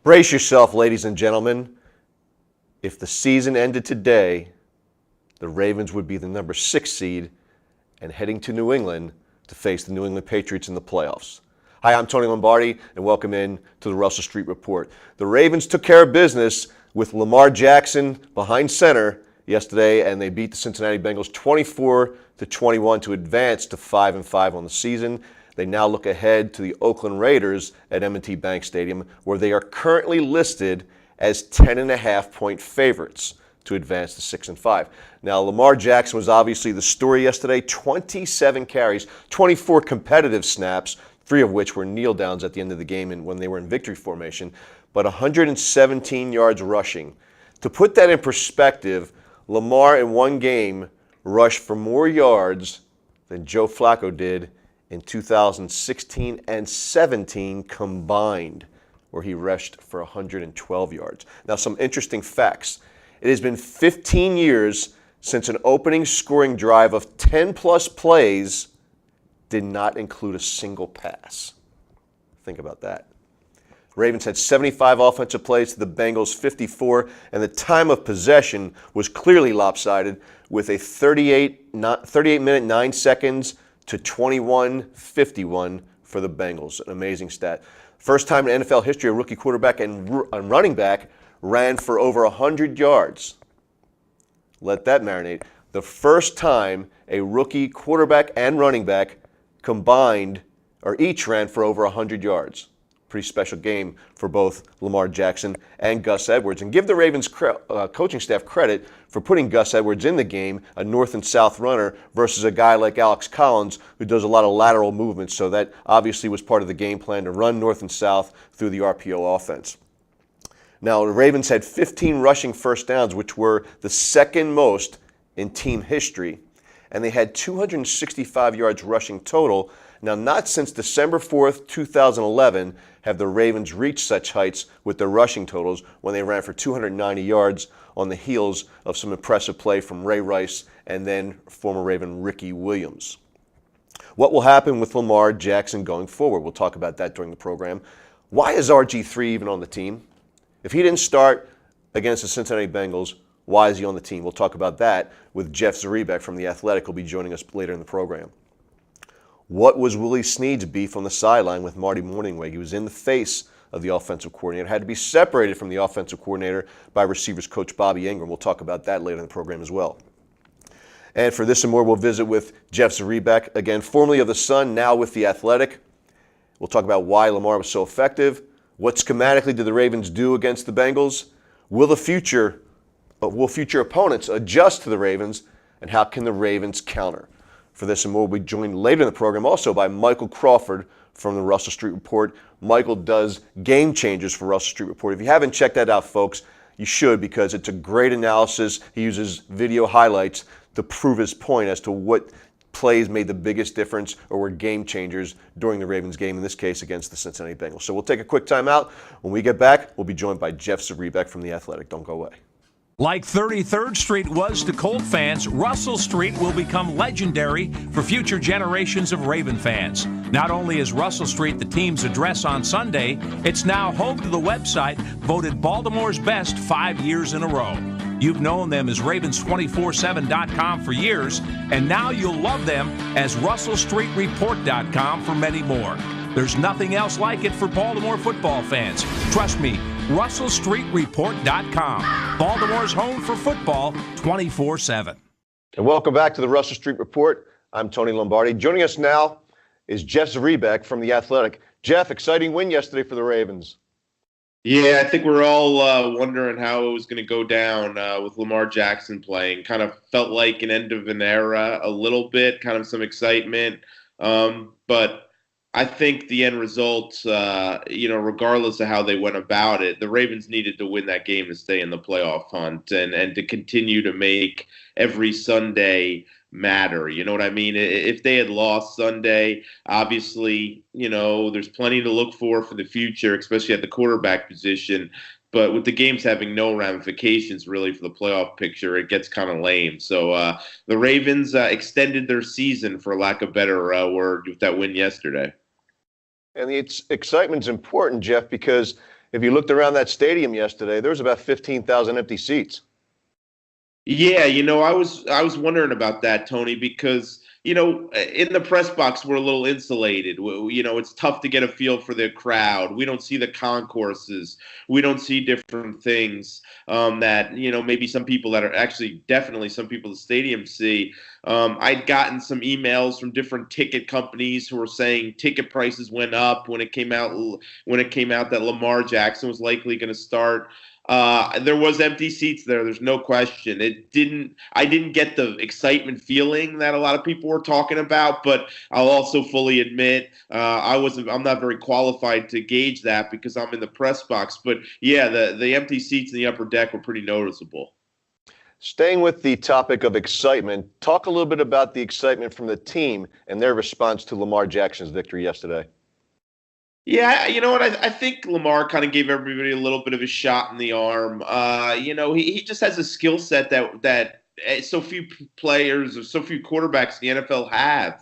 Brace yourself, ladies and gentlemen. If the season ended today, the Ravens would be the number 6 seed and heading to New England to face the New England Patriots in the playoffs. Hi, I'm Tony Lombardi, and welcome in to the Russell Street Report. The Ravens took care of business with Lamar Jackson behind center yesterday, and they beat the Cincinnati Bengals 24-21 to advance to 5-5 on the season. They now look ahead to the Oakland Raiders at M&T Bank Stadium, where they are currently listed as 10.5-point favorites to advance to 6-5. Now, Lamar Jackson was obviously the story yesterday. 27 carries, 24 competitive snaps, 3 of which were kneel downs at the end of the game and when they were in victory formation, but 117 yards rushing. To put that in perspective, Lamar in one game rushed for more yards than Joe Flacco did in 2016 and 17 combined, where he rushed for 112 yards. Now, some interesting facts. It has been 15 years since an opening scoring drive of 10-plus plays did not include a single pass. Think about that. Ravens had 75 offensive plays to the Bengals 54, and the time of possession was clearly lopsided with a 38 minute 9 seconds to 21:51 for the Bengals. An amazing stat. First time in NFL history a rookie quarterback and running back ran for over 100 yards. Let that marinate. The first time a rookie quarterback and running back combined or each ran for over 100 yards. Pretty special game for both Lamar Jackson and Gus Edwards. And give the Ravens coaching staff credit for putting Gus Edwards in the game, a north and south runner, versus a guy like Alex Collins who does a lot of lateral movements. So that obviously was part of the game plan to run north and south through the RPO offense. Now, the Ravens had 15 rushing first downs, which were the second most in team history. And they had 265 yards rushing total. Now, not since December 4th, 2011 have the Ravens reached such heights with their rushing totals when they ran for 290 yards on the heels of some impressive play from Ray Rice and then former Raven Ricky Williams. What will happen with Lamar Jackson going forward? We'll talk about that during the program. Why is RG3 even on the team? If he didn't start against the Cincinnati Bengals, why is he on the team? We'll talk about that with Jeff Zrebiec from The Athletic, who'll be joining us later in the program. What was Willie Snead's beef on the sideline with Marty Mornhinweg? He was in the face of the offensive coordinator, had to be separated from the offensive coordinator by receivers coach Bobby Ingram. We'll talk about that later in the program as well. And for this and more, we'll visit with Jeff Zrebiec, again, formerly of The Sun, now with The Athletic. We'll talk about why Lamar was so effective. What schematically did the Ravens do against the Bengals? Will future opponents adjust to the Ravens, and how can the Ravens counter? For this and more, we'll be joined later in the program also by Michael Crawford from the Russell Street Report. Michael does Game Changers for Russell Street Report. If you haven't checked that out, folks, you should, because it's a great analysis. He uses video highlights to prove his point as to what plays made the biggest difference or were game changers during the Ravens game, in this case against the Cincinnati Bengals. So we'll take a quick time out. When we get back, we'll be joined by Jeff Zrebiec from The Athletic. Don't go away. Like 33rd Street was to Colt fans, Russell Street will become legendary for future generations of Raven fans. Not only is Russell Street the team's address on Sunday, it's now home to the website voted Baltimore's best 5 years in a row. You've known them as Ravens247.com for years, and now you'll love them as RussellStreetReport.com for many more. There's nothing else like it for Baltimore football fans. Trust me, RussellStreetReport.com. Baltimore's home for football 24/7. And welcome back to the Russell Street Report. I'm Tony Lombardi. Joining us now is Jeff Zrebiec from The Athletic. Jeff, exciting win yesterday for the Ravens. Yeah, I think we're all wondering how it was going to go down with Lamar Jackson playing. Kind of felt like an end of an era a little bit, kind of some excitement. But I think the end result, regardless of how they went about it, the Ravens needed to win that game to stay in the playoff hunt and to continue to make every Sunday matter. You know what I mean? If they had lost Sunday, obviously, there's plenty to look for the future, especially at the quarterback position. But with the games having no ramifications really for the playoff picture, it gets kind of lame. So the Ravens extended their season, for lack of a better word, with that win yesterday. And the excitement's important, Jeff, because If you looked around that stadium yesterday, there was about 15,000 empty seats. Yeah, I was wondering about that, Tony, because in the press box we're a little insulated. It's tough to get a feel for the crowd. We don't see the concourses. We don't see different things that maybe some people that are actually definitely some people at the stadium see. I'd gotten some emails from different ticket companies who were saying ticket prices went up when it came out that Lamar Jackson was likely going to start. There was empty seats there. There's no question. I didn't get the excitement feeling that a lot of people were talking about, but I'll also fully admit I'm not very qualified to gauge that because I'm in the press box. But yeah, the empty seats in the upper deck were pretty noticeable. Staying with the topic of excitement, talk a little bit about the excitement from the team and their response to Lamar Jackson's victory yesterday. Yeah, you know what? I think Lamar kind of gave everybody a little bit of a shot in the arm. He just has a skill set that so few players or so few quarterbacks in the NFL have.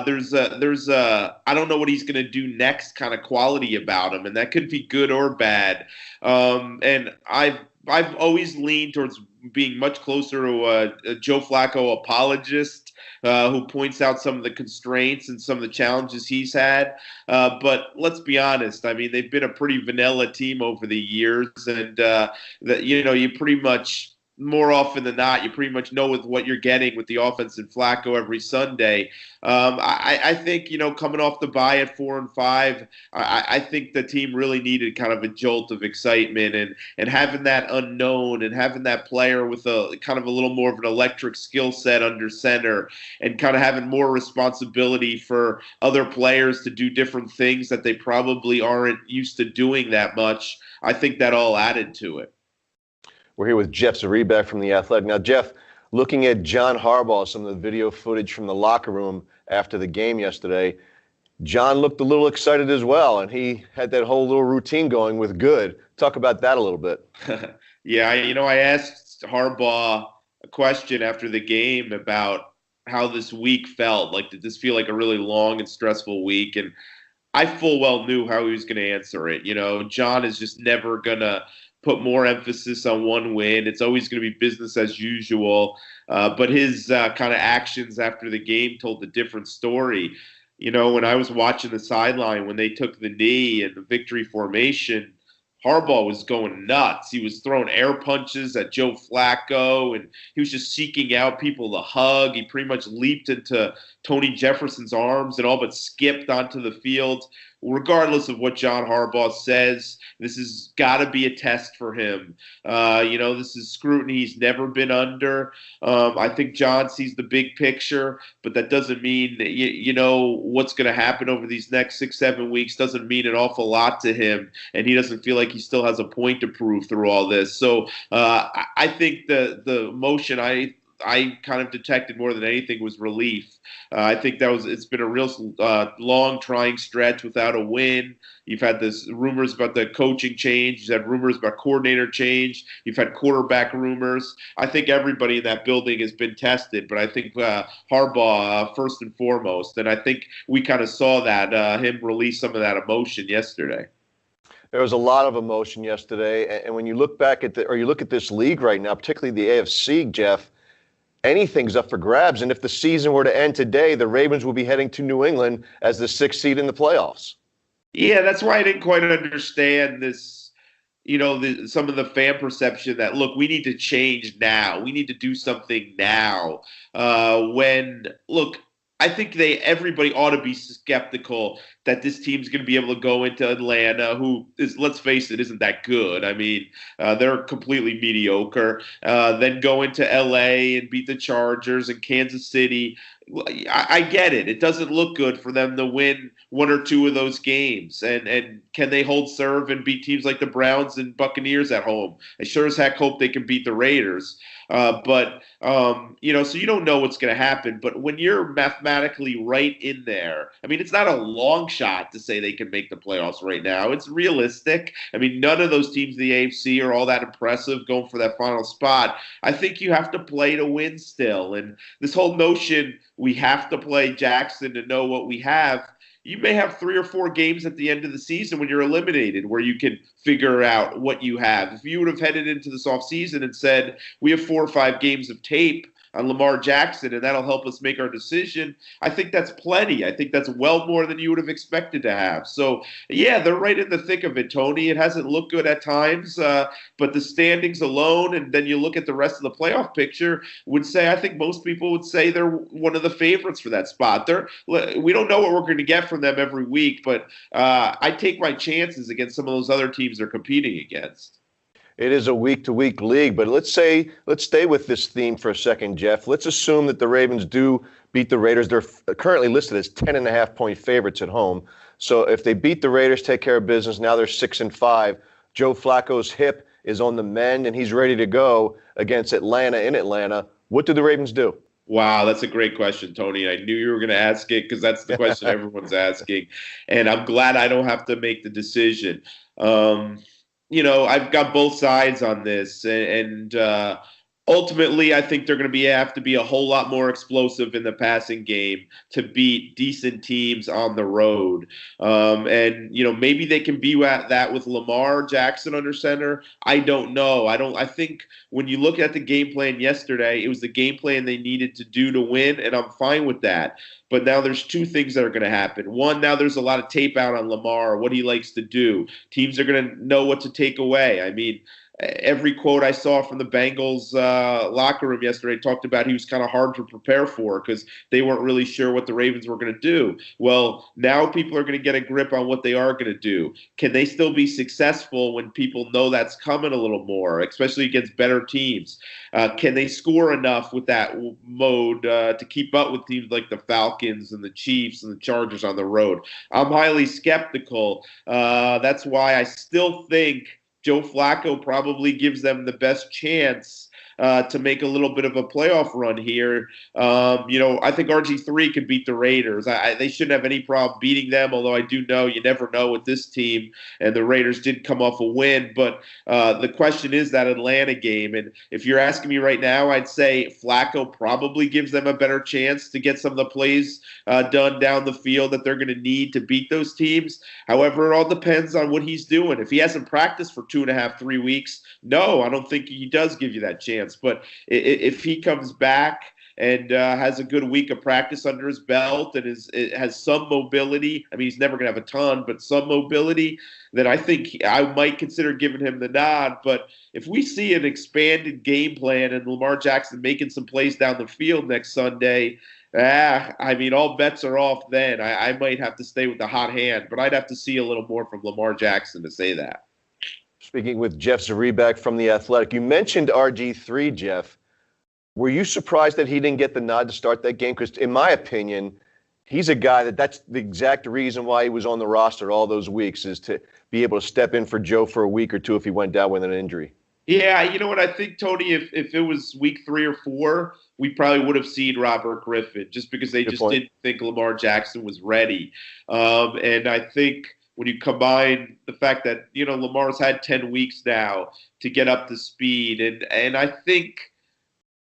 There's a I don't know what he's going to do next kind of quality about him, and that could be good or bad. And I've always leaned towards being much closer to a Joe Flacco apologist who points out some of the constraints and some of the challenges he's had. But let's be honest. I mean, they've been a pretty vanilla team over the years, and you pretty much more often than not, you pretty much know with what you're getting with the offense and Flacco every Sunday. I think, coming off the bye at 4-5, I think the team really needed kind of a jolt of excitement and having that unknown and having that player with a kind of a little more of an electric skill set under center and kind of having more responsibility for other players to do different things that they probably aren't used to doing that much. I think that all added to it. We're here with Jeff Zrebiec from The Athletic. Now, Jeff, looking at John Harbaugh, some of the video footage from the locker room after the game yesterday, John looked a little excited as well, and he had that whole little routine going with good. Talk about that a little bit. Yeah, I asked Harbaugh a question after the game about how this week felt. Like, did this feel like a really long and stressful week? And I full well knew how he was going to answer it. John is just never going to put more emphasis on one win. It's always going to be business as usual. But his kind of actions after the game told a different story. When I was watching the sideline, when they took the knee and the victory formation, Harbaugh was going nuts. He was throwing air punches at Joe Flacco, and he was just seeking out people to hug. He pretty much leaped into Tony Jefferson's arms and all but skipped onto the field. Regardless of what John Harbaugh says, this has got to be a test for him. This is scrutiny he's never been under. I think John sees the big picture, but that doesn't mean that, what's going to happen over these next 6-7 weeks doesn't mean an awful lot to him, and he doesn't feel like he still has a point to prove through all this. So I think the emotion I kind of detected more than anything was relief. I think it's been a real long, trying stretch without a win. You've had this rumors about the coaching change. You've had rumors about coordinator change. You've had quarterback rumors. I think everybody in that building has been tested, but I think Harbaugh first and foremost. And I think we kind of saw that, him release some of that emotion yesterday. There was a lot of emotion yesterday. And when you look back you look at this league right now, particularly the AFC, Jeff, anything's up for grabs. And if the season were to end today, the Ravens will be heading to New England as the 6th seed in the playoffs. Yeah, that's why I didn't quite understand this, some of the fan perception that, look, we need to change now. We need to do something now. I think everybody ought to be skeptical that this team's going to be able to go into Atlanta, who is, let's face it, isn't that good. I mean, they're completely mediocre. Then go into LA and beat the Chargers and Kansas City. I get it. It doesn't look good for them to win one or two of those games. And can they hold serve and beat teams like the Browns and Buccaneers at home? I sure as heck hope they can beat the Raiders. So you don't know what's going to happen. But when you're mathematically right in there, I mean, it's not a long shot to say they can make the playoffs right now. It's realistic. I mean, none of those teams in the AFC are all that impressive going for that final spot. I think you have to play to win still. And this whole notion we have to play Jackson to know what we have, you may have 3 or 4 games at the end of the season when you're eliminated where you can figure out what you have. If you would have headed into this offseason and said, we have 4 or 5 games of tape on Lamar Jackson, and that'll help us make our decision, I think that's plenty. I think that's well more than you would have expected to have. So, yeah, they're right in the thick of it, Tony. It hasn't looked good at times, but the standings alone, and then you look at the rest of the playoff picture, would say, I think most people would say they're one of the favorites for that spot. We don't know what we're going to get from them every week, but I take my chances against some of those other teams they're competing against. It is a week-to-week league, but let's stay with this theme for a second, Jeff. Let's assume that the Ravens do beat the Raiders. They're currently listed as 10.5-point favorites at home. So if they beat the Raiders, take care of business, now they're 6-5. Joe Flacco's hip is on the mend, and he's ready to go against Atlanta in Atlanta. What do the Ravens do? Wow, that's a great question, Tony. I knew you were going to ask it because that's the question everyone's asking, and I'm glad I don't have to make the decision. I've got both sides on this, and ultimately, I think they're going to have to be a whole lot more explosive in the passing game to beat decent teams on the road. Maybe they can be at that with Lamar Jackson under center. I don't know. I think when you look at the game plan yesterday, it was the game plan they needed to do to win, and I'm fine with that. But now there's 2 things that are going to happen. One, now there's a lot of tape out on Lamar, what he likes to do. Teams are going to know what to take away. I mean, every quote I saw from the Bengals locker room yesterday talked about he was kind of hard to prepare for because they weren't really sure what the Ravens were going to do. Well, now people are going to get a grip on what they are going to do. Can they still be successful when people know that's coming a little more, especially against better teams? Can they score enough with that mode to keep up with teams like the Falcons and the Chiefs and the Chargers on the road? I'm highly skeptical. That's why I still think Joe Flacco probably gives them the best chance to make a little bit of a playoff run here. I think RG3 could beat the Raiders. They shouldn't have any problem beating them, although I do know you never know with this team, and the Raiders did come off a win. But the question is that Atlanta game, and if you're asking me right now, I'd say Flacco probably gives them a better chance to get some of the plays done down the field that they're going to need to beat those teams. However, it all depends on what he's doing. If he hasn't practiced for 2.5, 3 weeks, no, I don't think he does give you that chance. But if he comes back and has a good week of practice under his belt and has some mobility, I mean, he's never going to have a ton, but some mobility, then I think I might consider giving him the nod. But if we see an expanded game plan and Lamar Jackson making some plays down the field next Sunday, all bets are off then. I might have to stay with the hot hand, but I'd have to see a little more from Lamar Jackson to say that. Speaking with Jeff Zrebiec from The Athletic, you mentioned RG3, Jeff. Were you surprised that he didn't get the nod to start that game? Because in my opinion, he's a guy that's the exact reason why he was on the roster all those weeks, is to be able to step in for Joe for a week or two if he went down with an injury. Yeah, you know what? I think, Tony, if it was week 3 or 4, we probably would have seen Robert Griffin just because they didn't think Lamar Jackson was ready. And I think when you combine the fact that, Lamar's had 10 weeks now to get up to speed. And I think,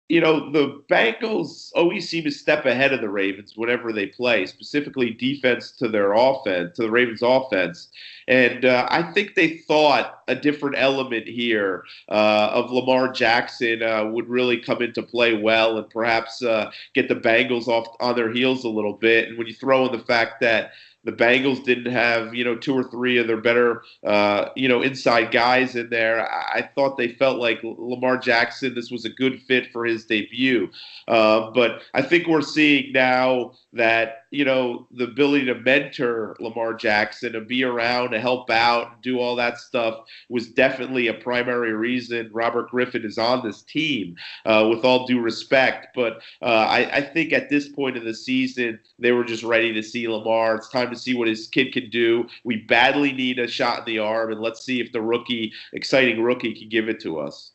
the Bengals always seem to step ahead of the Ravens whenever they play, specifically defense to their offense, to the Ravens offense. And I think they thought a different element here of Lamar Jackson would really come into play well and perhaps get the Bengals off on their heels a little bit. And when you throw in the fact that the Bengals didn't have, 2 or 3 of their better, inside guys in there, I thought they felt like Lamar Jackson, this was a good fit for his debut. But I think we're seeing now that, the ability to mentor Lamar Jackson and be around to help out and do all that stuff was definitely a primary reason Robert Griffin is on this team, with all due respect. But I think at this point in the season, they were just ready to see Lamar. It's time to see what his kid can do. We badly need a shot in the arm, and let's see if the exciting rookie can give it to us.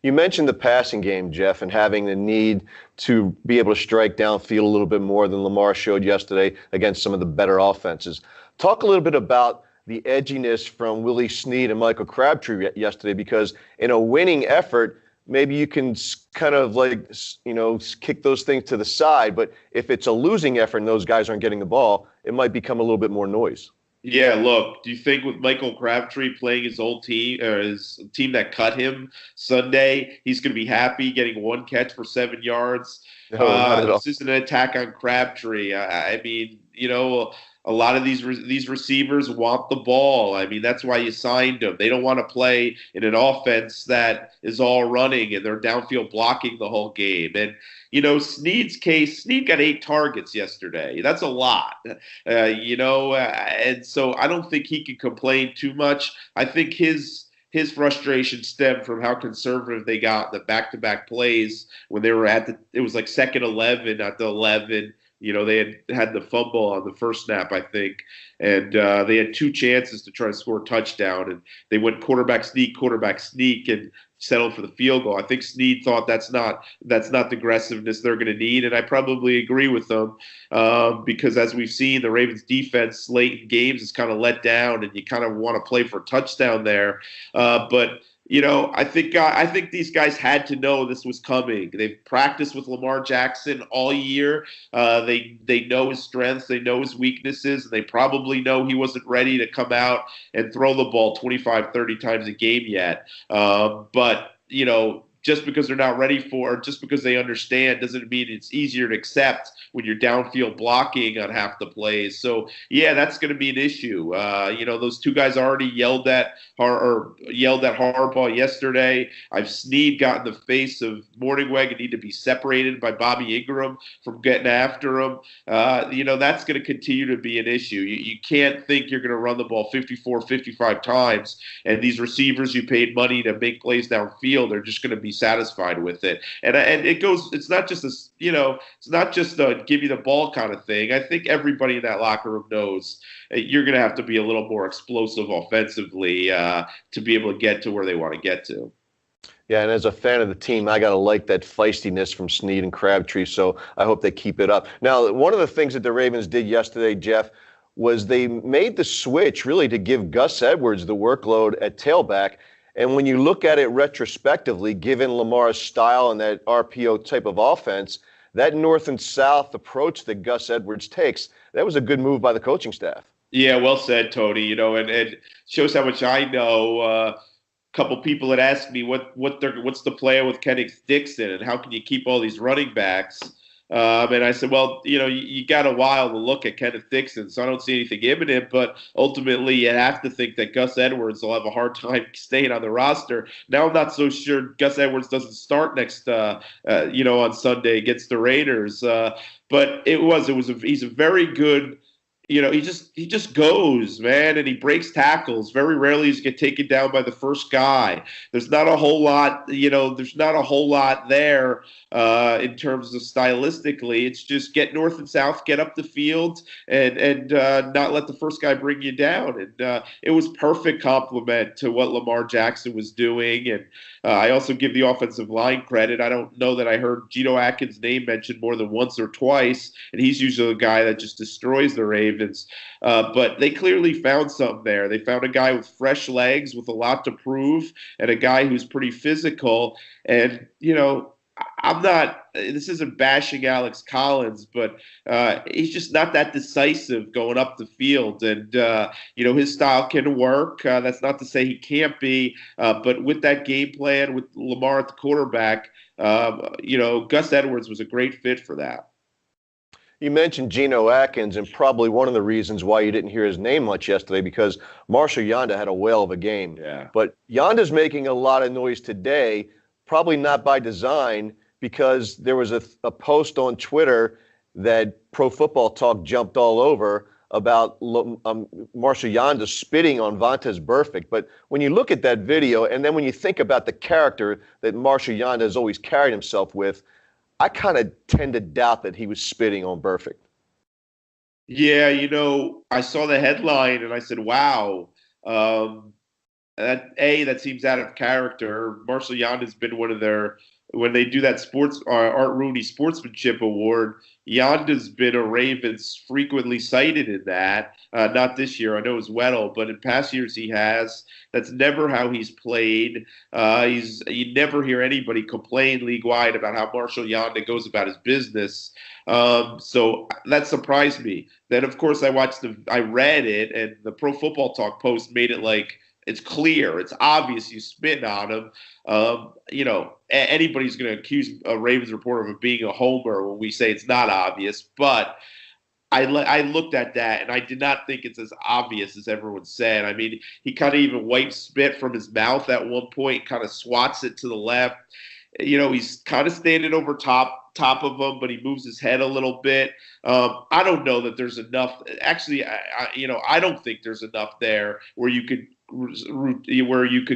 You mentioned the passing game, Jeff, and having the need to be able to strike downfield a little bit more than Lamar showed yesterday against some of the better offenses. Talk a little bit about the edginess from Willie Snead and Michael Crabtree yesterday, because in a winning effort, maybe you can kind of kick those things to the side. But if it's a losing effort and those guys aren't getting the ball, it might become a little bit more noise. Yeah, look, do you think with Michael Crabtree playing his old team, or his team that cut him Sunday, he's going to be happy getting one catch for 7 yards? No, not at all. This isn't an attack on Crabtree. I mean, a lot of these receivers want the ball. I mean, that's why you signed them. They don't want to play in an offense that is all running and they're downfield blocking the whole game. And Snead's case, Snead got 8 targets yesterday. That's a lot, and so I don't think he can complain too much. I think his frustration stemmed from how conservative they got the back-to-back plays when they were it was like second 11 at the 11. They had the fumble on the first snap, I think, and they had 2 chances to try to score a touchdown, and they went quarterback sneak, and settled for the field goal. I think Snead thought that's not the aggressiveness they're going to need, and I probably agree with them because as we've seen, the Ravens defense late in games is kind of let down, and you kind of want to play for a touchdown there, but. I think these guys had to know this was coming. They've practiced with Lamar Jackson all year. They know his strengths, they know his weaknesses, and they probably know he wasn't ready to come out and throw the ball 25, 30 times a game yet. But just because they're not ready for it, just because they understand, doesn't mean it's easier to accept when you're downfield blocking on half the plays. So, yeah, that's going to be an issue. Those 2 guys already yelled at Harbaugh yesterday. Snead got in the face of Morningweg and need to be separated by Bobby Ingram from getting after him. That's going to continue to be an issue. You can't think you're going to run the ball 54, 55 times, and these receivers you paid money to make plays downfield are just going to be satisfied with it. And it's not just it's not just a give you the ball kind of thing. I think everybody in that locker room knows you're going to have to be a little more explosive offensively to be able to get to where they want to get to. Yeah, and as a fan of the team, I got to like that feistiness from Snead and Crabtree, so I hope they keep it up. Now, one of the things that the Ravens did yesterday, Jeff, was they made the switch really to give Gus Edwards the workload at tailback. And when you look at it retrospectively, given Lamar's style and that RPO type of offense, that north and south approach that Gus Edwards takes, that was a good move by the coaching staff. Yeah, well said, Tony. And it shows how much I know. A couple people had asked me what's the plan with Kenneth Dixon and how can you keep all these running backs? And I said, well, you got a while to look at Kenneth Dixon, so I don't see anything imminent, but ultimately you have to think that Gus Edwards will have a hard time staying on the roster. Now I'm not so sure Gus Edwards doesn't start next, on Sunday against the Raiders. But he's a very good. He just goes, man, and he breaks tackles. Very rarely does he get taken down by the first guy. There's not a whole lot, there in terms of stylistically. It's just get north and south, get up the field, and not let the first guy bring you down. And it was perfect complement to what Lamar Jackson was doing. And I also give the offensive line credit. I don't know that I heard Geno Atkins' name mentioned more than once or twice, and he's usually a guy that just destroys the Ravens. But they clearly found something there. They found a guy with fresh legs with a lot to prove and a guy who's pretty physical. And, this isn't bashing Alex Collins, but he's just not that decisive going up the field. And, his style can work. That's not to say he can't be. But with that game plan, with Lamar at the quarterback, Gus Edwards was a great fit for that. You mentioned Geno Atkins, and probably one of the reasons why you didn't hear his name much yesterday, because Marshall Yanda had a whale of a game. Yeah. But Yanda's making a lot of noise today, probably not by design, because there was a post on Twitter that Pro Football Talk jumped all over about Marshall Yanda spitting on Vontaze Burfict. But when you look at that video, and then when you think about the character that Marshall Yanda has always carried himself with, I kind of tend to doubt that he was spitting on Burfict. Yeah, I saw the headline and I said, wow, that seems out of character. Marshall Yanda has been one of their when they do that Art Rooney Sportsmanship Award, Yonda's been a Ravens frequently cited in that. Not this year, I know it's Weddle, but in past years he has. That's never how he's played. You never hear anybody complain league-wide about how Marshall Yonda goes about his business. So that surprised me. Then, of course, I read it, and the Pro Football Talk post made it like it's clear, it's obvious you spit on him. Anybody's going to accuse a Ravens reporter of being a homer when we say it's not obvious. But I looked at that, and I did not think it's as obvious as everyone said. I mean, he kind of even wipes spit from his mouth at one point, kind of swats it to the left. He's kind of standing over top of him, but he moves his head a little bit. I don't know that there's enough. Actually, I don't think there's enough there where you could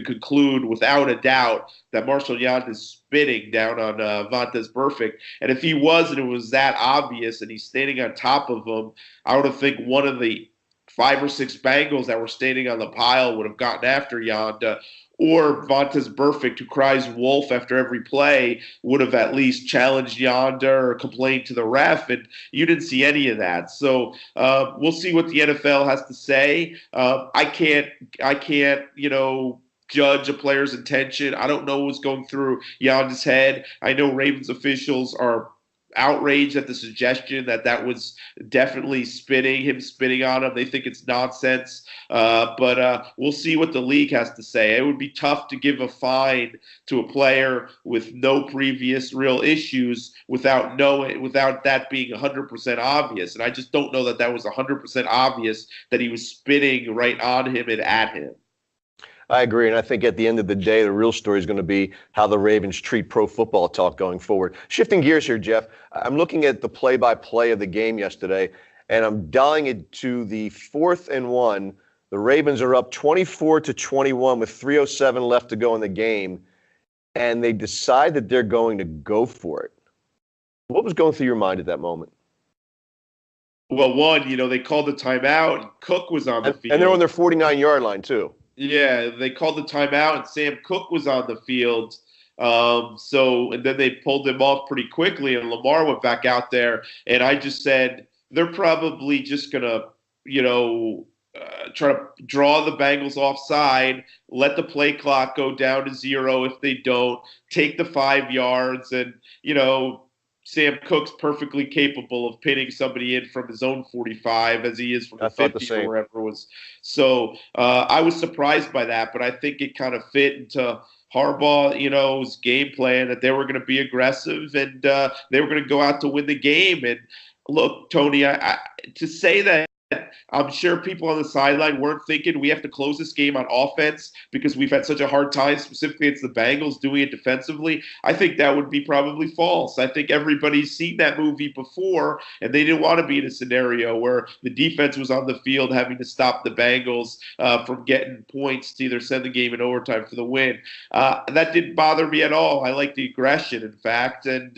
conclude without a doubt that Marshall Yonda is spitting down on Vontaze Burfict. And if he was, and it was that obvious, and he's standing on top of him, I would have think one of the 5 or 6 Bengals that were standing on the pile would have gotten after Yonda. Or Vontaze Burfict, who cries wolf after every play, would have at least challenged Yonda or complained to the ref, and you didn't see any of that. So we'll see what the NFL has to say. I can't, judge a player's intention. I don't know what's going through Yonda's head. I know Ravens officials are outraged at the suggestion that was definitely him spitting on him. They think it's nonsense. But we'll see what the league has to say. It would be tough to give a fine to a player with no previous real issues without that being 100% obvious. And I just don't know that was 100% obvious that he was spitting right on him and at him. I agree, and I think at the end of the day, the real story is going to be how the Ravens treat Pro Football Talk going forward. Shifting gears here, Jeff, I'm looking at the play-by-play of the game yesterday, and I'm dialing it to the 4th and 1. The Ravens are up 24-21 with 3:07 left to go in the game, and they decide that they're going to go for it. What was going through your mind at that moment? Well, one, they called the timeout. Cook was on the field. And they're on their 49-yard line, too. Yeah, they called the timeout, and Sam Cook was on the field. And then they pulled him off pretty quickly, and Lamar went back out there. And I just said, they're probably just going to, try to draw the Bengals offside, let the play clock go down to 0 if they don't, take the 5 yards, and, Sam Cook's perfectly capable of pinning somebody in from his own 45 as he is from the 50 or wherever it was. So I was surprised by that, but I think it kind of fit into Harbaugh's game plan that they were going to be aggressive and they were going to go out to win the game. And look, Tony, to say that I'm sure people on the sideline weren't thinking we have to close this game on offense because we've had such a hard time, specifically it's the Bengals doing it defensively. I think that would be probably false. I think everybody's seen that movie before, and they didn't want to be in a scenario where the defense was on the field having to stop the Bengals from getting points to either send the game in overtime for the win. That didn't bother me at all. I like the aggression, in fact, and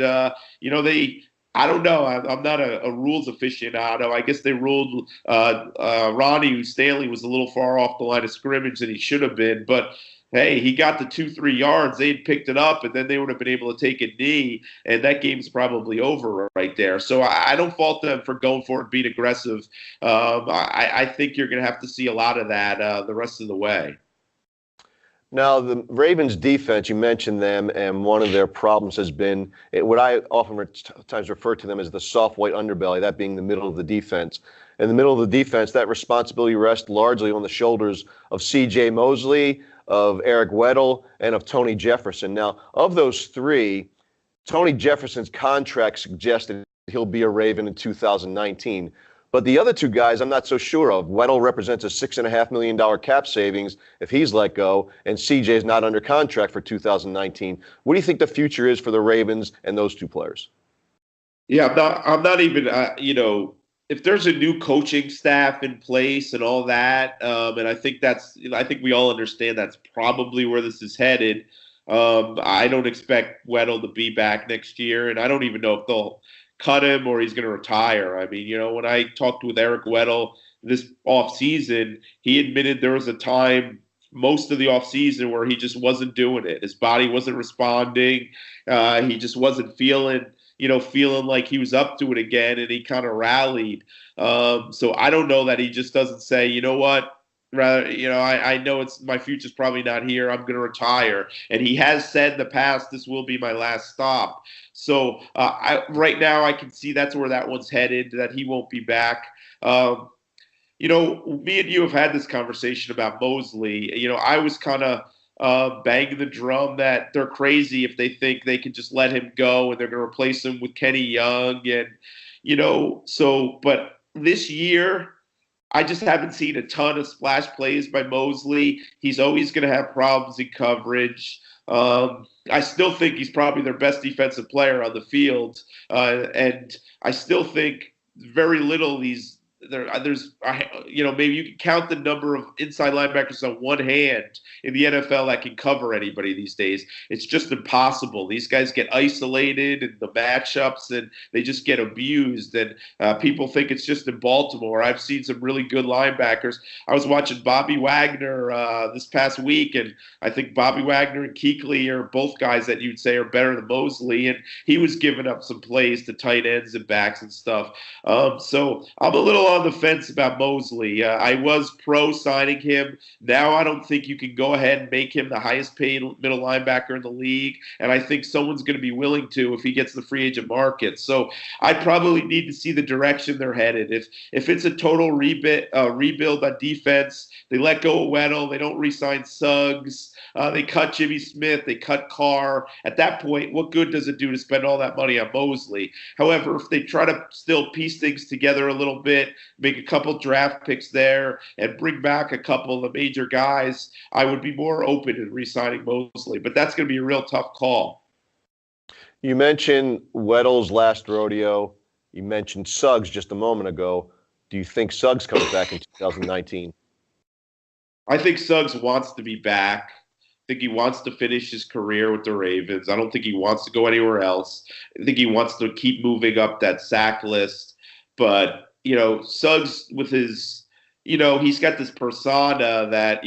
I don't know. I'm not a rules aficionado. I guess they ruled Ronnie Stanley was a little far off the line of scrimmage than he should have been. But, hey, he got the 2-3 yards. They'd picked it up, and then they would have been able to take a knee, and that game's probably over right there. So I don't fault them for going for it and being aggressive. I think you're going to have to see a lot of that the rest of the way. Now, the Ravens defense, you mentioned them, and one of their problems has been what I oftentimes refer to them as the soft white underbelly, that being the middle of the defense. In the middle of the defense, that responsibility rests largely on the shoulders of C.J. Mosley, of Eric Weddle, and of Tony Jefferson. Now, of those three, Tony Jefferson's contract suggested he'll be a Raven in 2019. But the other two guys, I'm not so sure of. Weddle represents a $6.5 million cap savings if he's let go, and CJ is not under contract for 2019. What do you think the future is for the Ravens and those two players? Yeah, I'm not even, if there's a new coaching staff in place and all that, and I think we all understand that's probably where this is headed. I don't expect Weddle to be back next year, and I don't even know if they'll cut him or he's going to retire. I mean, when I talked with Eric Weddle this offseason, he admitted there was a time most of the offseason where he just wasn't doing it. His body wasn't responding. He just wasn't feeling like he was up to it again, and he kind of rallied. So I don't know that he just doesn't say, you know what, rather, I know my future's probably not here. I'm going to retire. And he has said in the past, this will be my last stop. So right now I can see that's where that one's headed, that he won't be back. Me and you have had this conversation about Mosley. I was kind of banging the drum that they're crazy if they think they can just let him go and they're going to replace him with Kenny Young. And, but this year, I just haven't seen a ton of splash plays by Mosley. He's always going to have problems in coverage. I still think he's probably their best defensive player on the field. And I still think very little there's maybe you can count the number of inside linebackers on one hand in the NFL that can cover anybody these days. It's just impossible. These guys get isolated in the matchups and they just get abused. And people think it's just in Baltimore. I've seen some really good linebackers. I was watching Bobby Wagner this past week, and I think Bobby Wagner and Kuechly are both guys that you'd say are better than Mosley, and he was giving up some plays to tight ends and backs and stuff. So I'm a little on the fence about Mosley. I was pro signing him. Now I don't think you can go ahead and make him the highest paid middle linebacker in the league, and I think someone's going to be willing to if he gets the free agent market. So I probably need to see the direction they're headed. If it's a total rebuild on defense, they let go of Weddle, they don't re-sign Suggs, they cut Jimmy Smith, they cut Carr. At that point, what good does it do to spend all that money on Mosley? However, if they try to still piece things together a little bit, make a couple draft picks there, and bring back a couple of the major guys, I would be more open to re-signing Mosley. But that's going to be a real tough call. You mentioned Weddle's last rodeo. You mentioned Suggs just a moment ago. Do you think Suggs comes back in 2019? I think Suggs wants to be back. I think he wants to finish his career with the Ravens. I don't think he wants to go anywhere else. I think he wants to keep moving up that sack list. But, Suggs with his, he's got this persona that,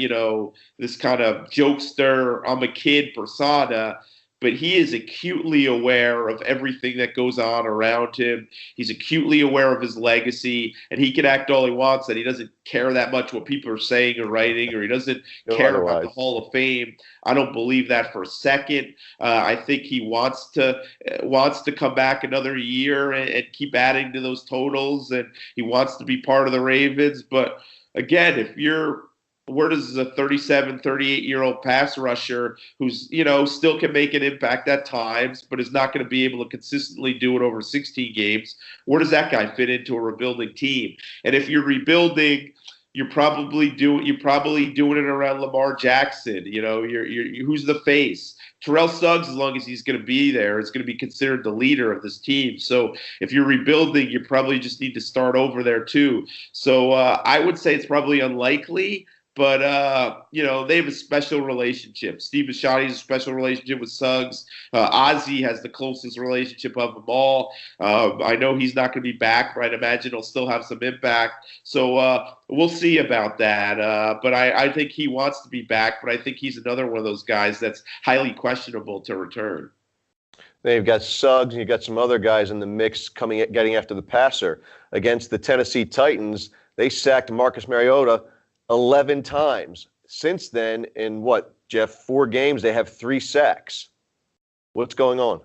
this kind of jokester, I'm a kid persona. But he is acutely aware of everything that goes on around him. He's acutely aware of his legacy, and he can act all he wants, and he doesn't care that much what people are saying or writing, or he doesn't care about the Hall of Fame. I don't believe that for a second. I think he wants to come back another year and keep adding to those totals, and he wants to be part of the Ravens. But again, where does a 37, 38-year-old pass rusher who's, still can make an impact at times, but is not going to be able to consistently do it over 16 games, where does that guy fit into a rebuilding team? And if you're rebuilding, you're probably doing it around Lamar Jackson. You're who's the face? Terrell Suggs, as long as he's going to be there, is going to be considered the leader of this team. So if you're rebuilding, you probably just need to start over there too. So I would say it's probably unlikely. But, they have a special relationship. Steve Bisciotti has a special relationship with Suggs. Ozzie has the closest relationship of them all. I know he's not going to be back, but I'd imagine he'll still have some impact. So we'll see about that. But I think he wants to be back, but I think he's another one of those guys that's highly questionable to return. Then you've got Suggs, and you've got some other guys in the mix getting after the passer. Against the Tennessee Titans, they sacked Marcus Mariota 11 times. Since then, in Jeff, 4 games, they have 3 sacks. What's going on?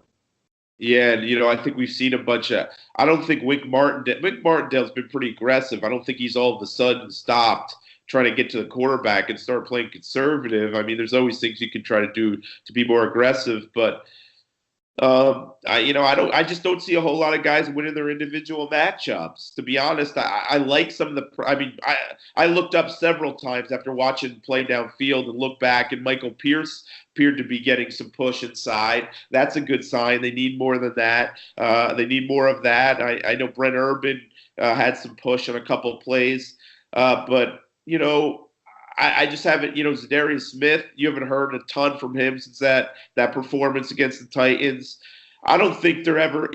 Yeah, and, I think we've seen a bunch of – I don't think Wink Martindale's been pretty aggressive. I don't think he's all of a sudden stopped trying to get to the quarterback and start playing conservative. I mean, there's always things you can try to do to be more aggressive, but I just don't see a whole lot of guys winning their individual matchups. To be honest, I like some of the. I looked up several times after watching play downfield and looked back, and Michael Pierce appeared to be getting some push inside. That's a good sign. They need more than that. They need more of that. I know Brent Urban had some push on a couple of plays, but I just haven't, Zadarius Smith, you haven't heard a ton from him since that performance against the Titans. I don't think they're ever,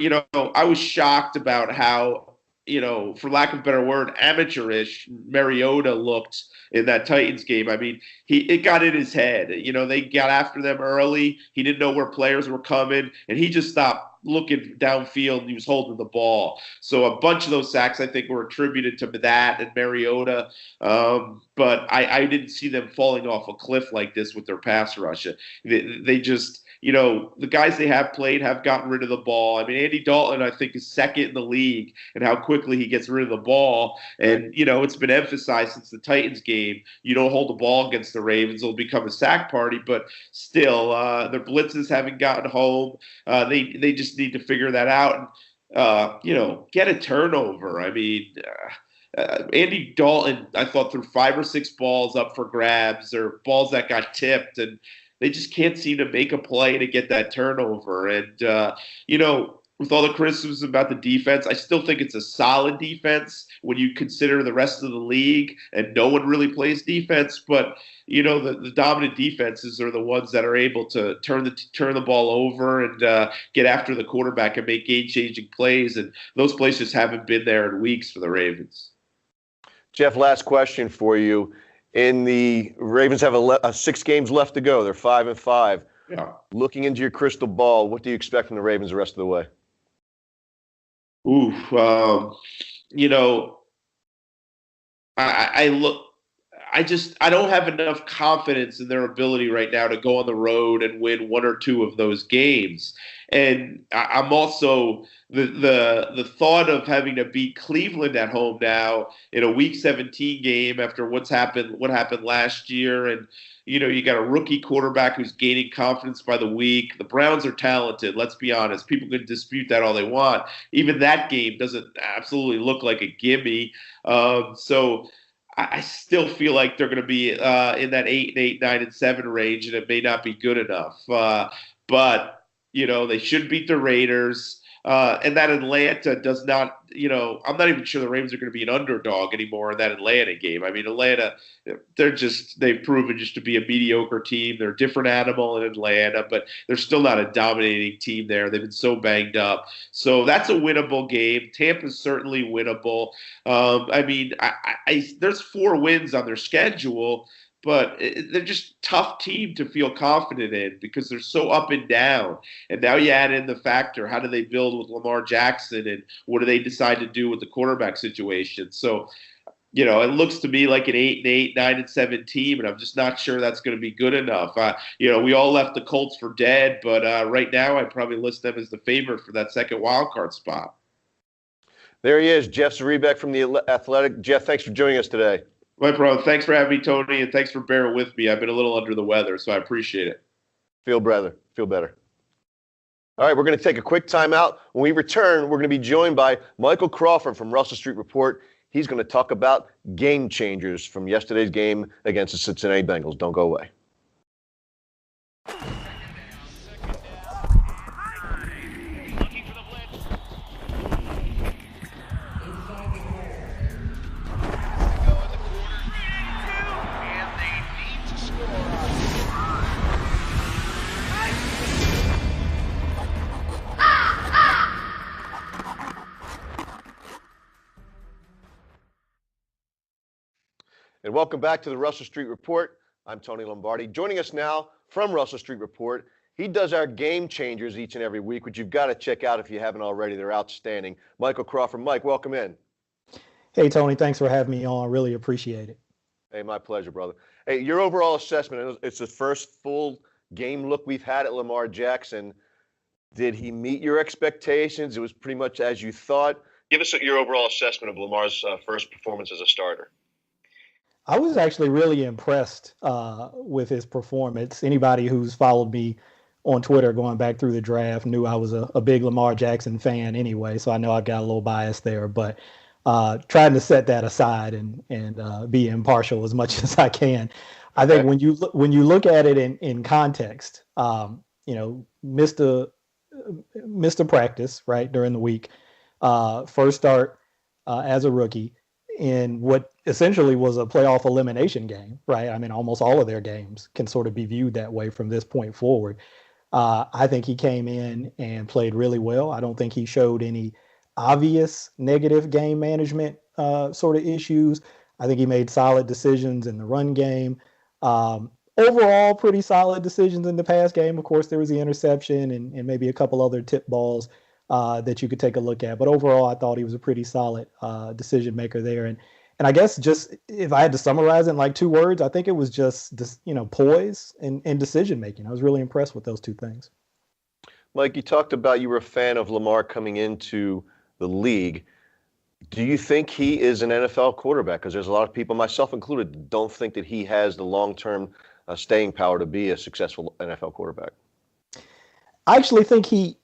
I was shocked about how for lack of a better word, amateurish Mariota looked in that Titans game. I mean, it got in his head. They got after them early. He didn't know where players were coming, and he just stopped looking downfield, and he was holding the ball. So a bunch of those sacks, I think, were attributed to that and Mariota. But I didn't see them falling off a cliff like this with their pass rush. They just – the guys they have played have gotten rid of the ball. I mean, Andy Dalton, I think, is second in the league and how quickly he gets rid of the ball. And, it's been emphasized since the Titans game, you don't hold the ball against the Ravens, it'll become a sack party. But still, their blitzes haven't gotten home. They just need to figure that out and, get a turnover. I mean, Andy Dalton, I thought, threw 5 or 6 balls up for grabs or balls that got tipped, and they just can't seem to make a play to get that turnover. And, with all the criticisms about the defense, I still think it's a solid defense when you consider the rest of the league, and no one really plays defense. But, the dominant defenses are the ones that are able to turn the ball over and get after the quarterback and make game-changing plays. And those plays just haven't been there in weeks for the Ravens. Jeff, last question for you. The Ravens have 6 games left to go. They're 5-5. Yeah. Looking into your crystal ball, what do you expect from the Ravens the rest of the way? I don't have enough confidence in their ability right now to go on the road and win 1 or 2 of those games. And I'm also the thought of having to beat Cleveland at home now in a Week 17 game after what happened last year. And, you got a rookie quarterback who's gaining confidence by the week. The Browns are talented. Let's be honest. People can dispute that all they want. Even that game doesn't absolutely look like a gimme. So I still feel like they're going to be in that 8-8, 9-7 range, and it may not be good enough. But they should beat the Raiders. And that Atlanta does not, I'm not even sure the Ravens are going to be an underdog anymore in that Atlanta game. I mean, Atlanta, they've proven just to be a mediocre team. They're a different animal in Atlanta, but they're still not a dominating team there. They've been so banged up. So that's a winnable game. Tampa's certainly winnable. There's 4 wins on their schedule, but they're just a tough team to feel confident in because they're so up and down. And now you add in the factor, how do they build with Lamar Jackson, and what do they decide to do with the quarterback situation? So, it looks to me like an 8-8, 9-7 team, and I'm just not sure that's going to be good enough. We all left the Colts for dead, but right now I'd probably list them as the favorite for that second wild card spot. There he is, Jeff Zrebiec from The Athletic. Jeff, thanks for joining us today. My bro, thanks for having me, Tony, and thanks for bearing with me. I've been a little under the weather, so I appreciate it. Feel better. All right, we're going to take a quick timeout. When we return, we're going to be joined by Michael Crawford from Russell Street Report. He's going to talk about game changers from yesterday's game against the Cincinnati Bengals. Don't go away. And welcome back to the Russell Street Report. I'm Tony Lombardi. Joining us now from Russell Street Report, he does our game changers each and every week, which you've got to check out if you haven't already. They're outstanding. Michael Crawford. Mike, welcome in. Hey, Tony, thanks for having me on. Really appreciate it. Hey, my pleasure, brother. Hey, your overall assessment, it's the first full game look we've had at Lamar Jackson. Did he meet your expectations? It was pretty much as you thought. Give us your overall assessment of Lamar's first performance as a starter. I was actually really impressed with his performance. Anybody who's followed me on Twitter going back through the draft knew I was a big Lamar Jackson fan anyway, so I know I got a little bias there. But trying to set that aside and be impartial as much as I can. I think when you look at it in context, missed a practice right during the week, first start as a rookie in what essentially was a playoff elimination game, right? I mean, almost all of their games can sort of be viewed that way from this point forward. I think he came in and played really well. I don't think he showed any obvious negative game management sort of issues. I think he made solid decisions in the run game. Overall, pretty solid decisions in the pass game. Of course, there was the interception and maybe a couple other tip balls that you could take a look at. But overall, I thought he was a pretty solid decision maker there. And I guess just if I had to summarize it in like 2 words, I think it was just this, poise and decision making. I was really impressed with those 2 things. Mike, you talked about you were a fan of Lamar coming into the league. Do you think he is an NFL quarterback? Because there's a lot of people, myself included, don't think that he has the long-term staying power to be a successful NFL quarterback. I actually think he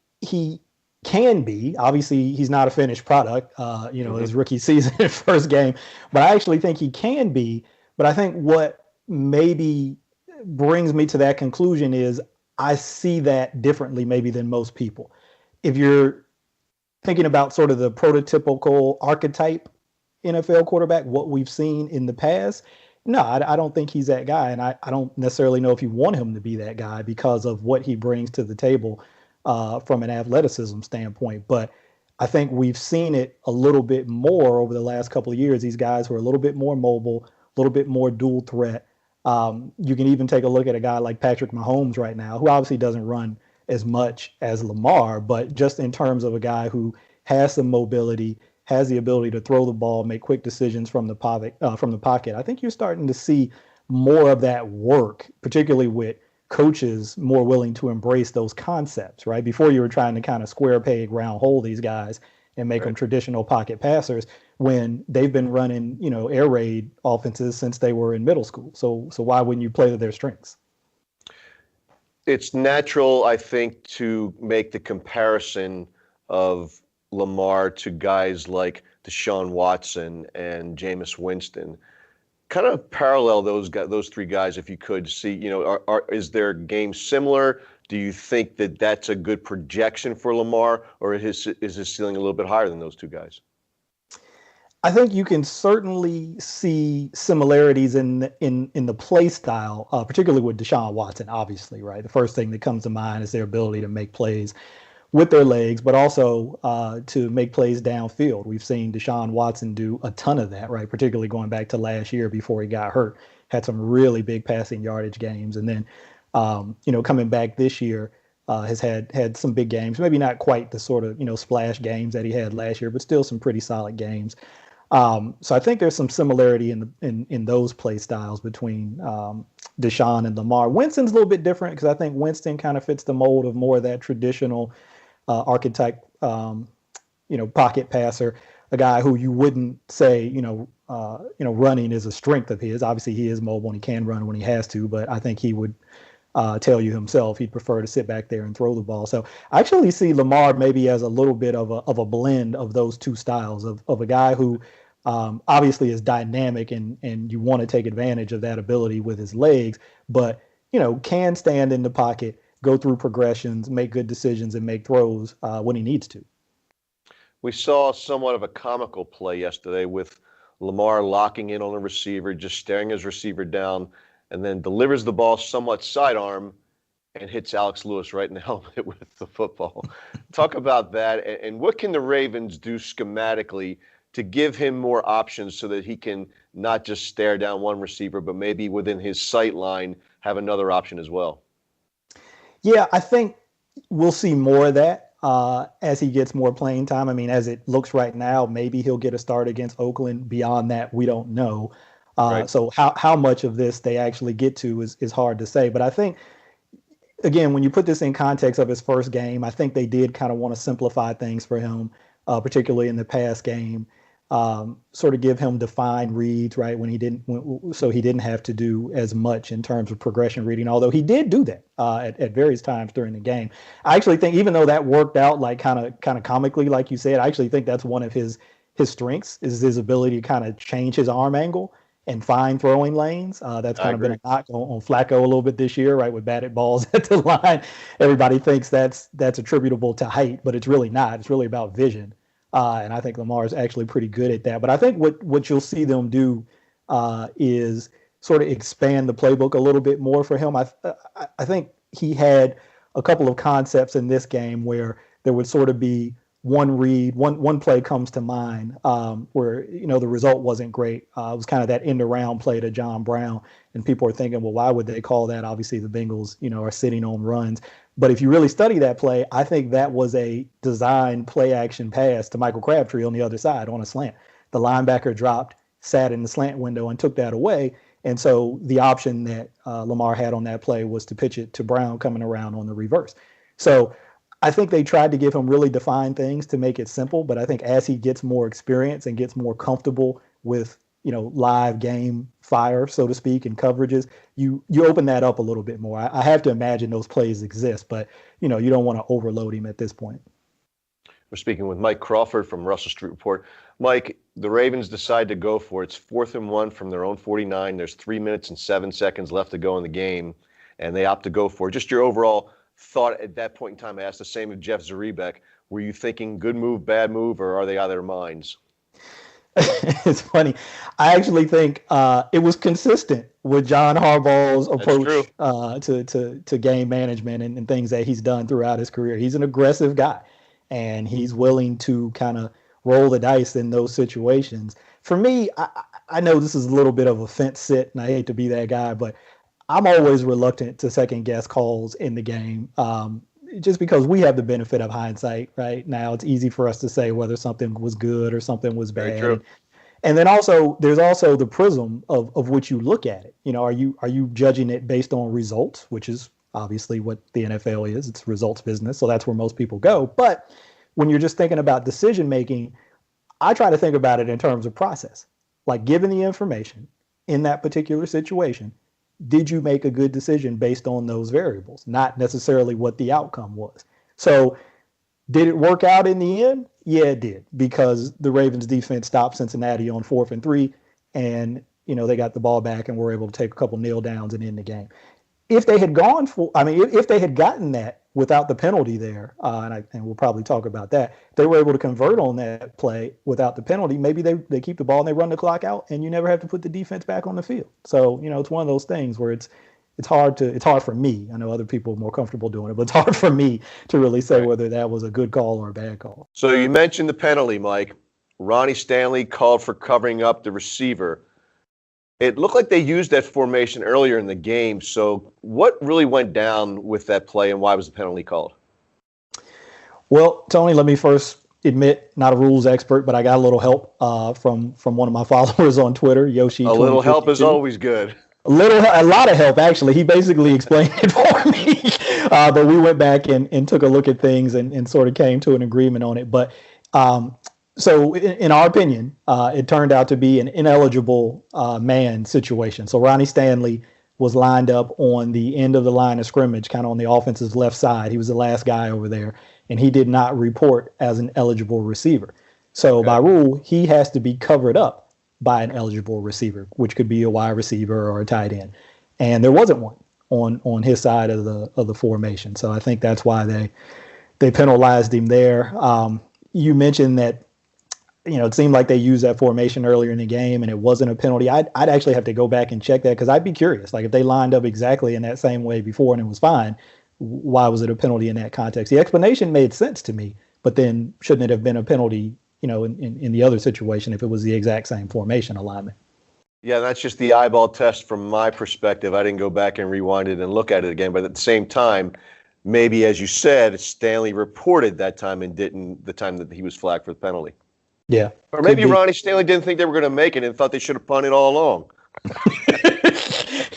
can be. Obviously, he's not a finished product, his rookie season, first game. But I actually think he can be. But I think what maybe brings me to that conclusion is I see that differently maybe than most people. If you're thinking about sort of the prototypical archetype NFL quarterback, what we've seen in the past, no, I don't think he's that guy. And I don't necessarily know if you want him to be that guy because of what he brings to the table from an athleticism standpoint. But I think we've seen it a little bit more over the last couple of years. These guys who are a little bit more mobile, a little bit more dual threat. You can even take a look at a guy like Patrick Mahomes right now, who obviously doesn't run as much as Lamar, but just in terms of a guy who has some mobility, has the ability to throw the ball, make quick decisions from the pocket. I think you're starting to see more of that work, particularly with coaches more willing to embrace those concepts, right? Before you were trying to kind of square peg, round hole these guys and make them traditional pocket passers when they've been running, air raid offenses since they were in middle school. So why wouldn't you play to their strengths? It's natural, I think, to make the comparison of Lamar to guys like Deshaun Watson and Jameis Winston. Kind of parallel those 3 guys, if you could see, is their game similar? Do you think that that's a good projection for Lamar, or is his ceiling a little bit higher than those 2 guys? I think you can certainly see similarities in the play style, particularly with Deshaun Watson, obviously, right? The first thing that comes to mind is their ability to make plays with their legs, but also to make plays downfield. We've seen Deshaun Watson do a ton of that, right? Particularly going back to last year before he got hurt, had some really big passing yardage games. And then, coming back this year, has had some big games, maybe not quite the sort of, splash games that he had last year, but still some pretty solid games. So I think there's some similarity in those play styles between Deshaun and Lamar. Winston's a little bit different because I think Winston kind of fits the mold of more of that traditional archetype, pocket passer, a guy who you wouldn't say, running is a strength of his. Obviously, he is mobile and he can run when he has to, but I think he would tell you himself he'd prefer to sit back there and throw the ball. So I actually see Lamar maybe as a little bit of a blend of those 2 styles of a guy who obviously is dynamic and you want to take advantage of that ability with his legs, but can stand in the pocket, go through progressions, make good decisions, and make throws when he needs to. We saw somewhat of a comical play yesterday with Lamar locking in on a receiver, just staring his receiver down, and then delivers the ball somewhat sidearm and hits Alex Lewis right in the helmet with the football. Talk about that, and what can the Ravens do schematically to give him more options so that he can not just stare down one receiver, but maybe within his sight line have another option as well? Yeah, I think we'll see more of that as he gets more playing time. I mean, as it looks right now, maybe he'll get a start against Oakland. Beyond that, we don't know. Right. So how much of this they actually get to is hard to say. But I think, again, when you put this in context of his first game, I think they did kind of want to simplify things for him, particularly in the pass game. Sort of give him defined reads, right? So he didn't have to do as much in terms of progression reading, although he did do that at various times during the game. I actually think, even though that worked out like kind of comically, like you said, I actually think that's one of his strengths is his ability to kind of change his arm angle and find throwing lanes. That's kind of been a knock on Flacco a little bit this year, right? With batted balls at the line, everybody thinks that's attributable to height, but it's really not. It's really about vision. And I think Lamar is actually pretty good at that. But I think what you'll see them do is sort of expand the playbook a little bit more for him. I think he had a couple of concepts in this game where there would sort of be one read, one play comes to mind where, the result wasn't great. It was kind of that end around play to John Brown. And people are thinking, well, why would they call that? Obviously, the Bengals, are sitting on runs. But if you really study that play, I think that was a designed play action pass to Michael Crabtree on the other side on a slant. The linebacker dropped, sat in the slant window and took that away. And so the option that Lamar had on that play was to pitch it to Brown coming around on the reverse. So I think they tried to give him really defined things to make it simple. But I think as he gets more experience and gets more comfortable with, live game fire, so to speak, and coverages, you open that up a little bit more. I have to imagine those plays exist, but, you don't want to overload him at this point. We're speaking with Mike Crawford from Russell Street Report. Mike, the Ravens decide to go for it. It's 4th and 1 from their own 49. There's 3 minutes and 7 seconds left to go in the game, and they opt to go for it. Just your overall thought at that point in time. I asked the same of Jeff Zrebiec. Were you thinking good move, bad move, or are they out of their minds? It's funny. I actually think it was consistent with John Harbaugh's approach to game management and things that he's done throughout his career. He's an aggressive guy, and he's willing to kind of roll the dice in those situations. For me, I know this is a little bit of a fence sit, and I hate to be that guy, but I'm always reluctant to second guess calls in the game. Just because we have the benefit of hindsight right now, it's easy for us to say whether something was good or something was bad. Very true. And then there's also the prism of which you look at it. Are you judging it based on results, which is obviously what the NFL is. It's results business. So that's where most people go. But when you're just thinking about decision making, I try to think about it in terms of process. Like, given the information in that particular situation, did you make a good decision based on those variables, not necessarily what the outcome was? So did it work out in the end? Yeah, it did, because the Ravens defense stopped Cincinnati on 4th and 3, and they got the ball back and were able to take a couple kneel downs and end the game. If they had if they had gotten that without the penalty there, and we'll probably talk about that, they were able to convert on that play without the penalty. Maybe they keep the ball and they run the clock out, and you never have to put the defense back on the field. So it's one of those things where it's hard for me. I know other people are more comfortable doing it, but it's hard for me to really say whether that was a good call or a bad call. So you mentioned the penalty, Mike. Ronnie Stanley called for covering up the receiver. It looked like they used that formation earlier in the game. So what really went down with that play, and why was the penalty called? Well, Tony, let me first admit, not a rules expert, but I got a little help from one of my followers on Twitter, Yoshi. A little help is always good. A lot of help, actually. He basically explained it for me. But we went back and took a look at things and sort of came to an agreement on it. But so in our opinion, it turned out to be an ineligible man situation. So Ronnie Stanley was lined up on the end of the line of scrimmage, kind of on the offense's left side. He was the last guy over there, and he did not report as an eligible receiver. So by rule, he has to be covered up by an eligible receiver, which could be a wide receiver or a tight end. And there wasn't one on his side of the formation. So I think that's why they penalized him there. You mentioned that, it seemed like they used that formation earlier in the game and it wasn't a penalty. I'd actually have to go back and check that, because I'd be curious. Like, if they lined up exactly in that same way before and it was fine, why was it a penalty in that context? The explanation made sense to me, but then shouldn't it have been a penalty, in the other situation if it was the exact same formation alignment? Yeah, that's just the eyeball test from my perspective. I didn't go back and rewind it and look at it again. But at the same time, maybe, as you said, Stanley reported that time and didn't the time that he was flagged for the penalty. Yeah. Or maybe Ronnie Stanley didn't think they were going to make it and thought they should have punted all along.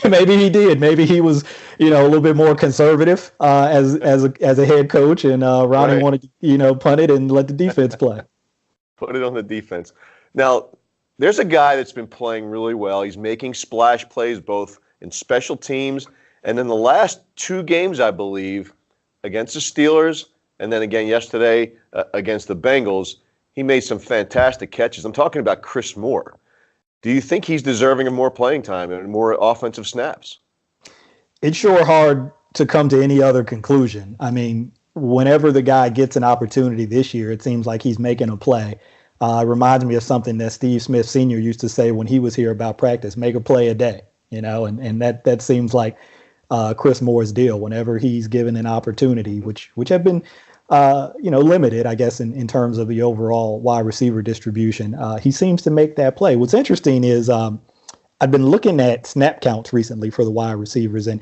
Maybe he did. Maybe he was, a little bit more conservative as a head coach, and Ronnie wanted to, punt it and let the defense play. Put it on the defense. Now, there's a guy that's been playing really well. He's making splash plays both in special teams and in the last 2 games, I believe, against the Steelers and then again yesterday against the Bengals. He made some fantastic catches. I'm talking about Chris Moore. Do you think he's deserving of more playing time and more offensive snaps? It's sure hard to come to any other conclusion. I mean, whenever the guy gets an opportunity this year, it seems like he's making a play. It reminds me of something that Steve Smith Sr. used to say when he was here about practice: make a play a day, and that seems like Chris Moore's deal. Whenever he's given an opportunity, which have been limited, I guess, in terms of the overall wide receiver distribution. He seems to make that play. What's interesting is I've been looking at snap counts recently for the wide receivers, and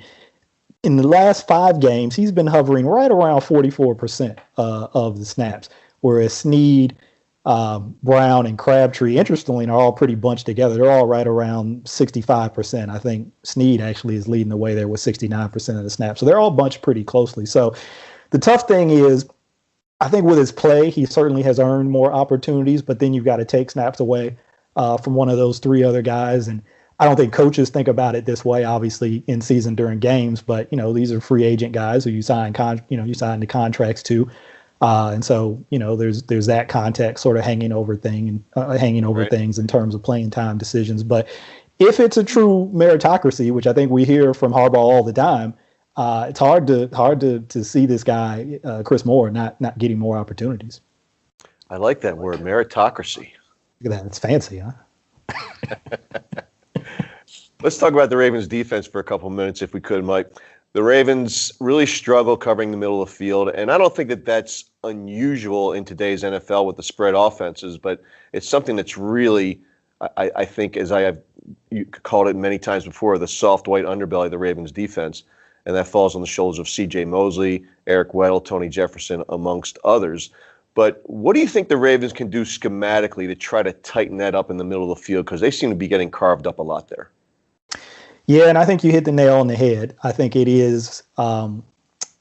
in the last 5 games, he's been hovering right around 44% of the snaps, whereas Snead, Brown, and Crabtree, interestingly, are all pretty bunched together. They're all right around 65%. I think Snead actually is leading the way there with 69% of the snaps. So they're all bunched pretty closely. So the tough thing is, I think with his play, he certainly has earned more opportunities, but then you've got to take snaps away from one of those 3 other guys. And I don't think coaches think about it this way, obviously, in season during games, but, these are free agent guys who you sign the contracts to. And so, there's that context sort of hanging over things in terms of playing time decisions. But if it's a true meritocracy, which I think we hear from Harbaugh all the time, it's hard to see this guy, Chris Moore, not getting more opportunities. I like that word, meritocracy. Look at that. It's fancy, huh? Let's talk about the Ravens defense for a couple minutes, if we could, Mike. The Ravens really struggle covering the middle of the field, and I don't think that that's unusual in today's NFL with the spread offenses, but it's something that's really, I think, as I have called it many times before, the soft white underbelly of the Ravens defense, and that falls on the shoulders of C.J. Mosley, Eric Weddle, Tony Jefferson, amongst others. But what do you think the Ravens can do schematically to try to tighten that up in the middle of the field? Because they seem to be getting carved up a lot there. Yeah, and I think you hit the nail on the head. I think it is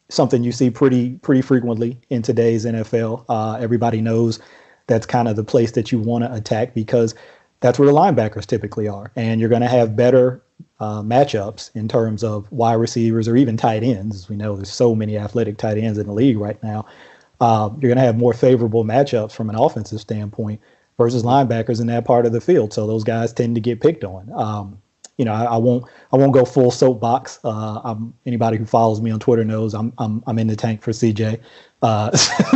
something you see pretty frequently in today's NFL. Everybody knows that's kind of the place that you want to attack because that's where the linebackers typically are. And you're going to have better matchups in terms of wide receivers or even tight ends. As we know, there's so many athletic tight ends in the league right now. You're going to have more favorable matchups from an offensive standpoint versus linebackers in that part of the field. So those guys tend to get picked on. I won't go full soapbox. Anybody who follows me on Twitter knows I'm in the tank for CJ,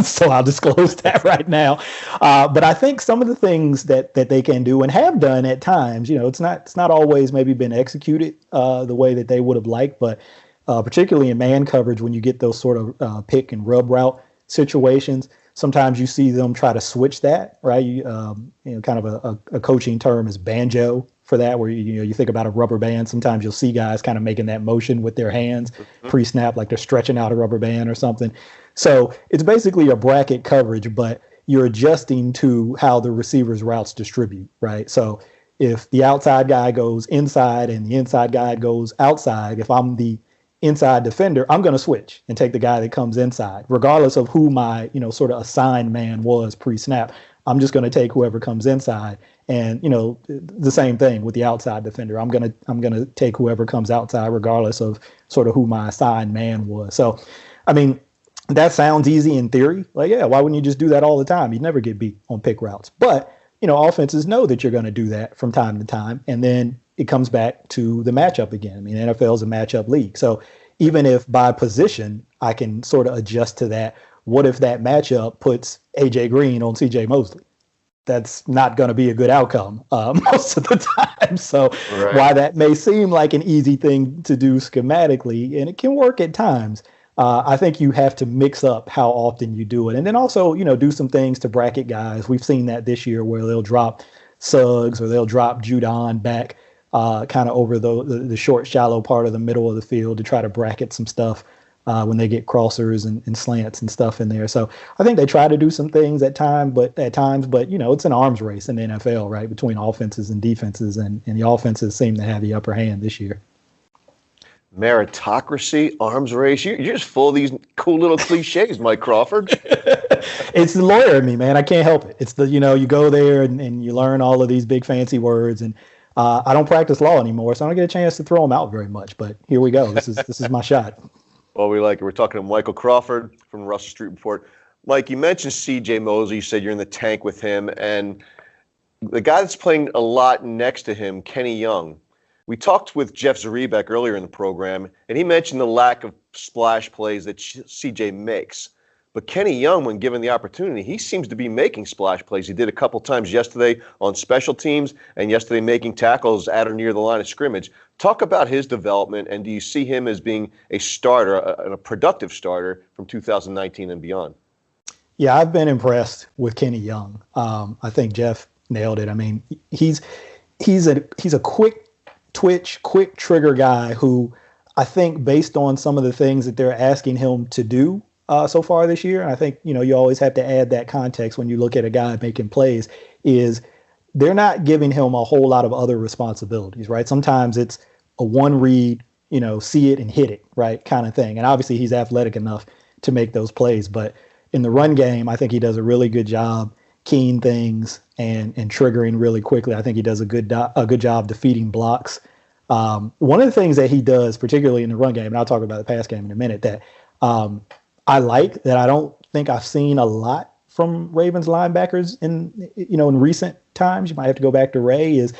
so I'll disclose that right now. But I think some of the things that they can do and have done at times, it's not always maybe been executed the way that they would have liked, but particularly in man coverage when you get those sort of pick and rub route situations. Sometimes you see them try to switch that, right? Kind of a coaching term is banjo for that, where you think about a rubber band. Sometimes you'll see guys kind of making that motion with their hands pre-snap, like they're stretching out a rubber band or something. So it's basically a bracket coverage, but you're adjusting to how the receivers' routes distribute, right? So if the outside guy goes inside and the inside guy goes outside, if I'm the inside defender, I'm going to switch and take the guy that comes inside, regardless of who my, sort of assigned man was pre-snap. I'm just going to take whoever comes inside. And, the same thing with the outside defender. I'm going to take whoever comes outside, regardless of sort of who my assigned man was. So, I mean, that sounds easy in theory. Like, yeah, why wouldn't you just do that all the time? You'd never get beat on pick routes. But, offenses know that you're going to do that from time to time. And then it comes back to the matchup again. I mean, NFL is a matchup league. So even if by position I can sort of adjust to that, what if that matchup puts A.J. Green on C.J. Mosley? That's not going to be a good outcome most of the time. So while that may seem like an easy thing to do schematically, and it can work at times, I think you have to mix up how often you do it. And then also, do some things to bracket guys. We've seen that this year where they'll drop Suggs or they'll drop Judon back kind of over the short, shallow part of the middle of the field to try to bracket some stuff when they get crossers and slants and stuff in there. So I think they try to do some things at times, but it's an arms race in the NFL, right, between offenses and defenses, and the offenses seem to have the upper hand this year. Meritocracy, arms race. You're just full of these cool little cliches, Mike Crawford. It's the lawyer in me, man. I can't help it. It's the, you go there and you learn all of these big fancy words, and I don't practice law anymore, so I don't get a chance to throw them out very much. But here we go. This is my shot. Well, we like it. We're talking to Michael Crawford from the Russell Street Report. Mike, you mentioned C.J. Mosley. You said you're in the tank with him. And the guy that's playing a lot next to him, Kenny Young. We talked with Jeff Zrebiec earlier in the program, and he mentioned the lack of splash plays that C.J. makes. But Kenny Young, when given the opportunity, he seems to be making splash plays. He did a couple times yesterday on special teams and yesterday making tackles at or near the line of scrimmage. Talk about his development, and do you see him as being a starter, a productive starter from 2019 and beyond? Yeah, I've been impressed with Kenny Young. I think Jeff nailed it. I mean, he's a quick twitch, quick trigger guy who I think based on some of the things that they're asking him to do so far this year, and I think, you always have to add that context when you look at a guy making plays, is they're not giving him a whole lot of other responsibilities, right? Sometimes it's a one read, see it and hit it, right, kind of thing. And obviously he's athletic enough to make those plays, but in the run game, I think he does a really good job keying things and triggering really quickly. I think he does a good job defeating blocks. One of the things that he does, particularly in the run game, and I'll talk about the pass game in a minute, that I like, that I don't think I've seen a lot from Ravens linebackers in recent times. You might have to go back to Ray, is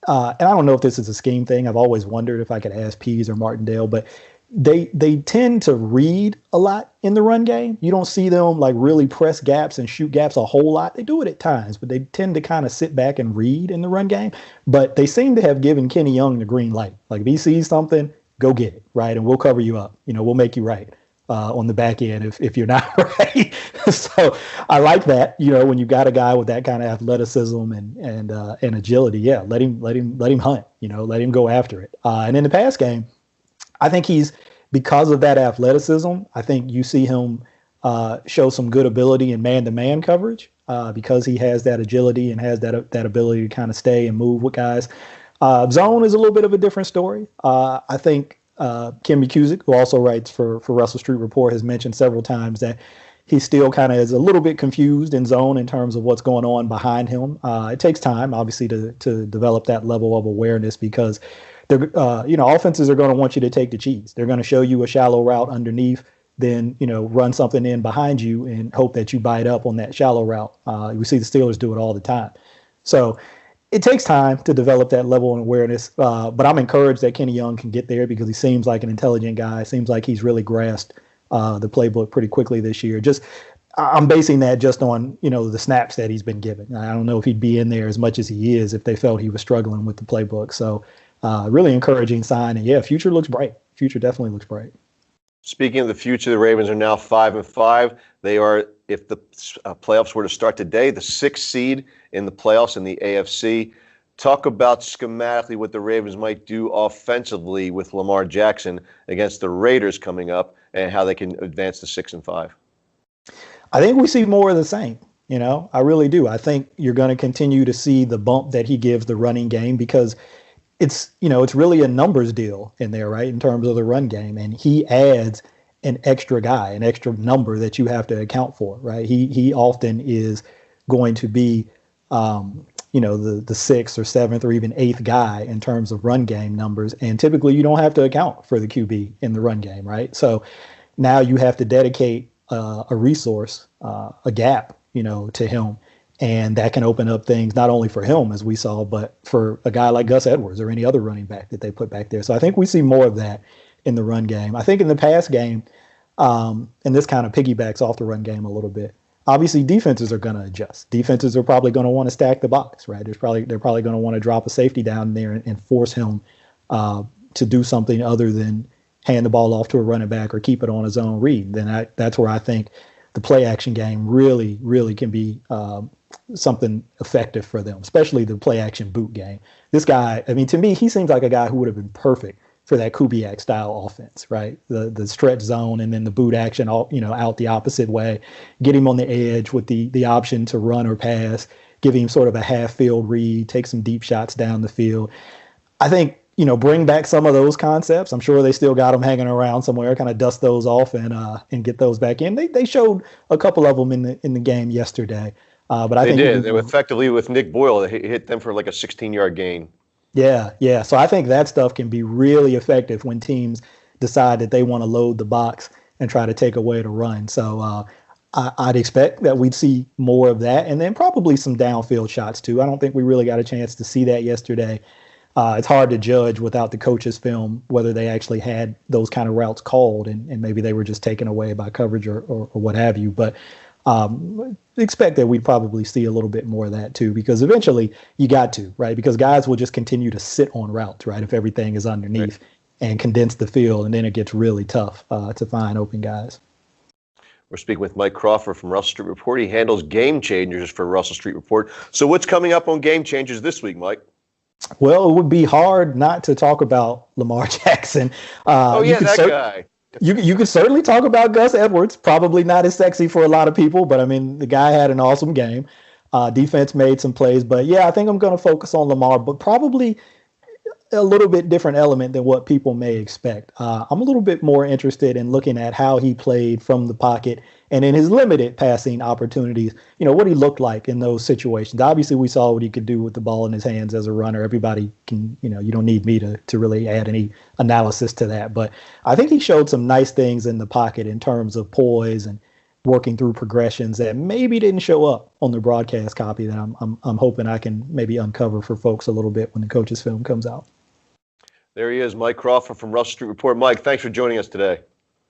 and I don't know if this is a scheme thing. I've always wondered if I could ask Pease or Martindale, but they tend to read a lot in the run game. You don't see them like really press gaps and shoot gaps a whole lot. They do it at times, but they tend to kind of sit back and read in the run game. But they seem to have given Kenny Young the green light. Like if he sees something, go get it, right? And we'll cover you up. We'll make you right on the back end if you're not right. So I like that. When you've got a guy with that kind of athleticism and agility, yeah, let him hunt. Let him go after it. And in the pass game, I think because of that athleticism, I think you see him show some good ability in man-to-man coverage because he has that agility and has that ability to kind of stay and move with guys. Zone is a little bit of a different story. I think Kim McCusick, who also writes for Russell Street Report, has mentioned several times that he still kind of is a little bit confused in zone in terms of what's going on behind him. It takes time, obviously, to develop that level of awareness because offenses are going to want you to take the cheese. They're going to show you a shallow route underneath, then, run something in behind you and hope that you bite up on that shallow route. We see the Steelers do it all the time. So it takes time to develop that level of awareness. But I'm encouraged that Kenny Young can get there because he seems like an intelligent guy. Seems like he's really grasped the playbook pretty quickly this year. I'm basing that just on, the snaps that he's been given. I don't know if he'd be in there as much as he is if they felt he was struggling with the playbook. So really encouraging sign. And yeah, future looks bright. Future definitely looks bright. Speaking of the future, the Ravens are now 5-5. They are, if the playoffs were to start today, the 6th seed in the playoffs in the AFC. Talk about schematically what the Ravens might do offensively with Lamar Jackson against the Raiders coming up and how they can advance to 6-5. I think we see more of the same. I really do. I think you're going to continue to see the bump that he gives the running game because it's really a numbers deal in there, right? In terms of the run game. And he adds an extra guy, an extra number that you have to account for, right? He often is going to be, the 6th or 7th or even 8th guy in terms of run game numbers. And typically you don't have to account for the QB in the run game, right? So now you have to dedicate a resource, a gap, to him. And that can open up things not only for him, as we saw, but for a guy like Gus Edwards or any other running back that they put back there. So I think we see more of that in the run game. I think in the pass game, and this kind of piggybacks off the run game a little bit, obviously defenses are going to adjust. Defenses are probably going to want to stack the box, right? They're probably going to want to drop a safety down there and force him to do something other than hand the ball off to a running back or keep it on his own read. Then that's where I think the play action game really, really can be something effective for them, especially the play action boot game. This guy, to me, he seems like a guy who would have been perfect for that Kubiak style offense, right? The stretch zone and then the boot action, out the opposite way, get him on the edge with the option to run or pass, give him sort of a half field read, take some deep shots down the field. I think, bring back some of those concepts. I'm sure they still got them hanging around somewhere, kind of dust those off and get those back in. They showed a couple of them in the game yesterday. But I think they were effectively with Nick Boyle. They hit them for like a 16-yard gain. Yeah. So I think that stuff can be really effective when teams decide that they want to load the box and try to take away the run. So I'd expect that we'd see more of that, and then probably some downfield shots too. I don't think we really got a chance to see that yesterday. It's hard to judge without the coach's film whether they actually had those kind of routes called, and maybe they were just taken away by coverage or what have you. But expect that we'd probably see a little bit more of that too, because eventually you got to, right? Because guys will just continue to sit on routes, right? If everything is underneath and condense the field, and then it gets really tough to find open guys. We're speaking with Mike Crawford from Russell Street Report. He handles Game Changers for Russell Street Report. So what's coming up on Game Changers this week, Mike? Well, it would be hard not to talk about Lamar Jackson. That guy. You could certainly talk about Gus Edwards. Probably not as sexy for a lot of people, but I mean, the guy had an awesome game. Defense made some plays, but yeah, I think I'm going to focus on Lamar, but probably a little bit different element than what people may expect. I'm a little bit more interested in looking at how he played from the pocket and in his limited passing opportunities, what he looked like in those situations. Obviously, we saw what he could do with the ball in his hands as a runner. Everybody can, you don't need me to really add any analysis to that. But I think he showed some nice things in the pocket in terms of poise and working through progressions that maybe didn't show up on the broadcast copy that I'm hoping I can maybe uncover for folks a little bit when the coach's film comes out. There he is, Mike Crawford from Russell Street Report. Mike, thanks for joining us today.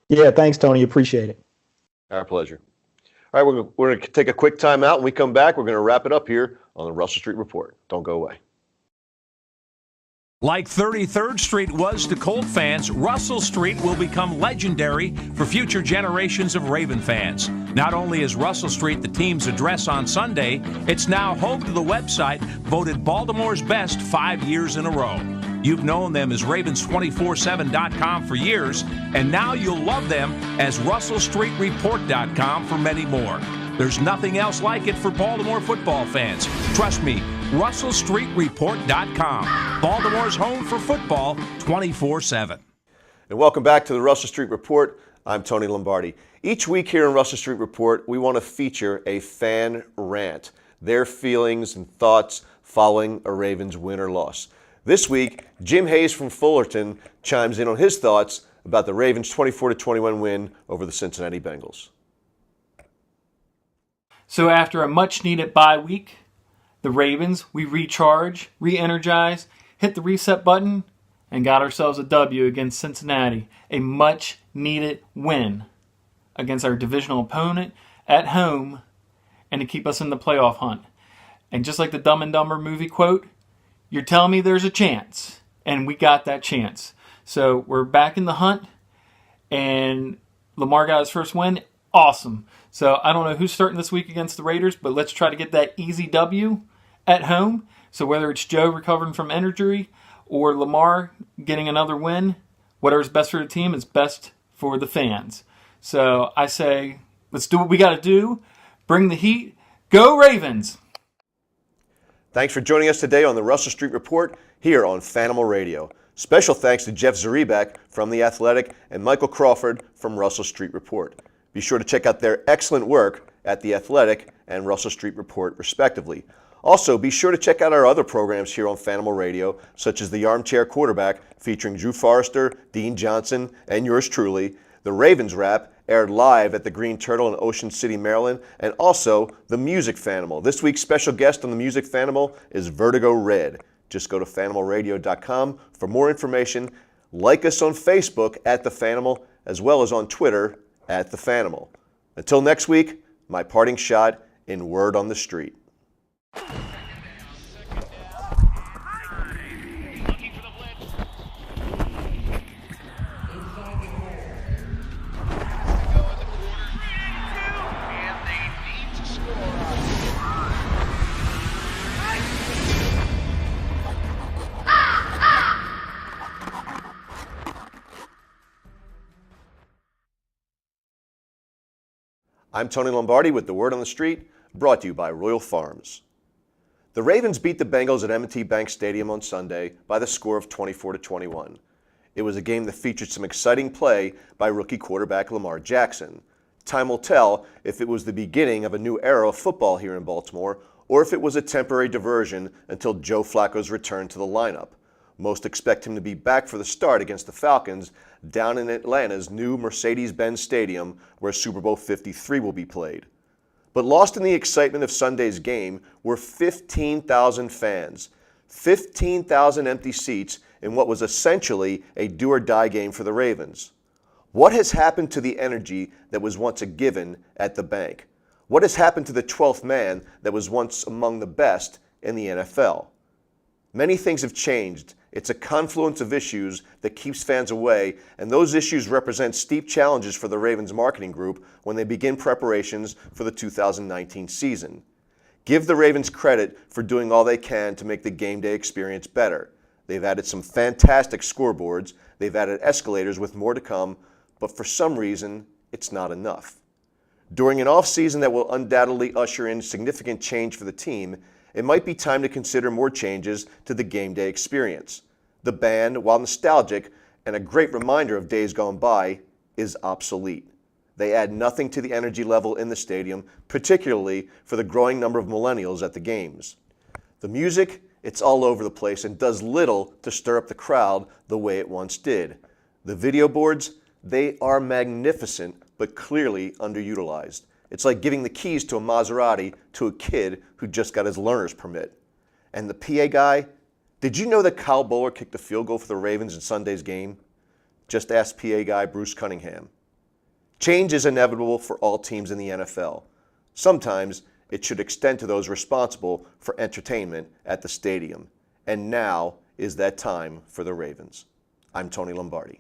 Yeah, thanks, Tony. Appreciate it. Our pleasure. All right, we're going to take a quick time out. When we come back, we're going to wrap it up here on the Russell Street Report. Don't go away. Like 33rd Street was to Colt fans, Russell Street will become legendary for future generations of Raven fans. Not only is Russell Street the team's address on Sunday, it's now home to the website voted Baltimore's best 5 years in a row. You've known them as Ravens247.com for years, and now you'll love them as RussellStreetReport.com for many more. There's nothing else like it for Baltimore football fans. Trust me, RussellStreetReport.com. Baltimore's home for football 24/7. And welcome back to the Russell Street Report. I'm Tony Lombardi. Each week here in Russell Street Report, we want to feature a fan rant, their feelings and thoughts following a Ravens win or loss. This week, Jim Hayes from Fullerton chimes in on his thoughts about the Ravens' 24-21 win over the Cincinnati Bengals. So after a much-needed bye week, the Ravens, we recharge, re-energize, hit the reset button, and got ourselves a W against Cincinnati. A much-needed win against our divisional opponent at home and to keep us in the playoff hunt. And just like the Dumb and Dumber movie quote, you're telling me there's a chance, and we got that chance. So we're back in the hunt, and Lamar got his first win. Awesome. So I don't know who's starting this week against the Raiders, but let's try to get that easy W at home. So whether it's Joe recovering from injury or Lamar getting another win, whatever's best for the team is best for the fans. So I say, let's do what we got to do. Bring the heat. Go Ravens! Thanks for joining us today on the Russell Street Report here on Fanimal Radio. Special thanks to Jeff Zrebiec from The Athletic and Michael Crawford from Russell Street Report. Be sure to check out their excellent work at The Athletic and Russell Street Report, respectively. Also, be sure to check out our other programs here on Fanimal Radio, such as The Armchair Quarterback, featuring Drew Forrester, Dean Johnson, and yours truly, The Ravens Wrap, aired live at the Green Turtle in Ocean City, Maryland, and also The Music Fanimal. This week's special guest on The Music Fanimal is Vertigo Red. Just go to FanimalRadio.com for more information. Like us on Facebook at The Fanimal, as well as on Twitter at The Fanimal. Until next week, my parting shot in Word on the Street. I'm Tony Lombardi with the Word on the Street, brought to you by Royal Farms. The Ravens beat the Bengals at M&T Bank Stadium on Sunday by the score of 24-21. It was a game that featured some exciting play by rookie quarterback Lamar Jackson. Time will tell if it was the beginning of a new era of football here in Baltimore, or if it was a temporary diversion until Joe Flacco's return to the lineup. Most expect him to be back for the start against the Falcons down in Atlanta's new Mercedes-Benz Stadium, where Super Bowl 53 will be played. But lost in the excitement of Sunday's game were 15,000 fans. 15,000 empty seats in what was essentially a do-or-die game for the Ravens. What has happened to the energy that was once a given at the bank? What has happened to the 12th man that was once among the best in the NFL? Many things have changed It's a confluence of issues that keeps fans away, and those issues represent steep challenges for the Ravens marketing group when they begin preparations for the 2019 season. Give the Ravens credit for doing all they can to make the game day experience better. They've added some fantastic scoreboards, they've added escalators with more to come, but for some reason, it's not enough. During an off-season that will undoubtedly usher in significant change for the team, it might be time to consider more changes to the game day experience. The band, while nostalgic and a great reminder of days gone by, is obsolete. They add nothing to the energy level in the stadium, particularly for the growing number of millennials at the games. The music, it's all over the place and does little to stir up the crowd the way it once did. The video boards, they are magnificent, but clearly underutilized. It's like giving the keys to a Maserati to a kid who just got his learner's permit. And the PA guy, did you know that Kyle Bowler kicked a field goal for the Ravens in Sunday's game? Just ask PA guy Bruce Cunningham. Change is inevitable for all teams in the NFL. Sometimes it should extend to those responsible for entertainment at the stadium. And now is that time for the Ravens. I'm Tony Lombardi.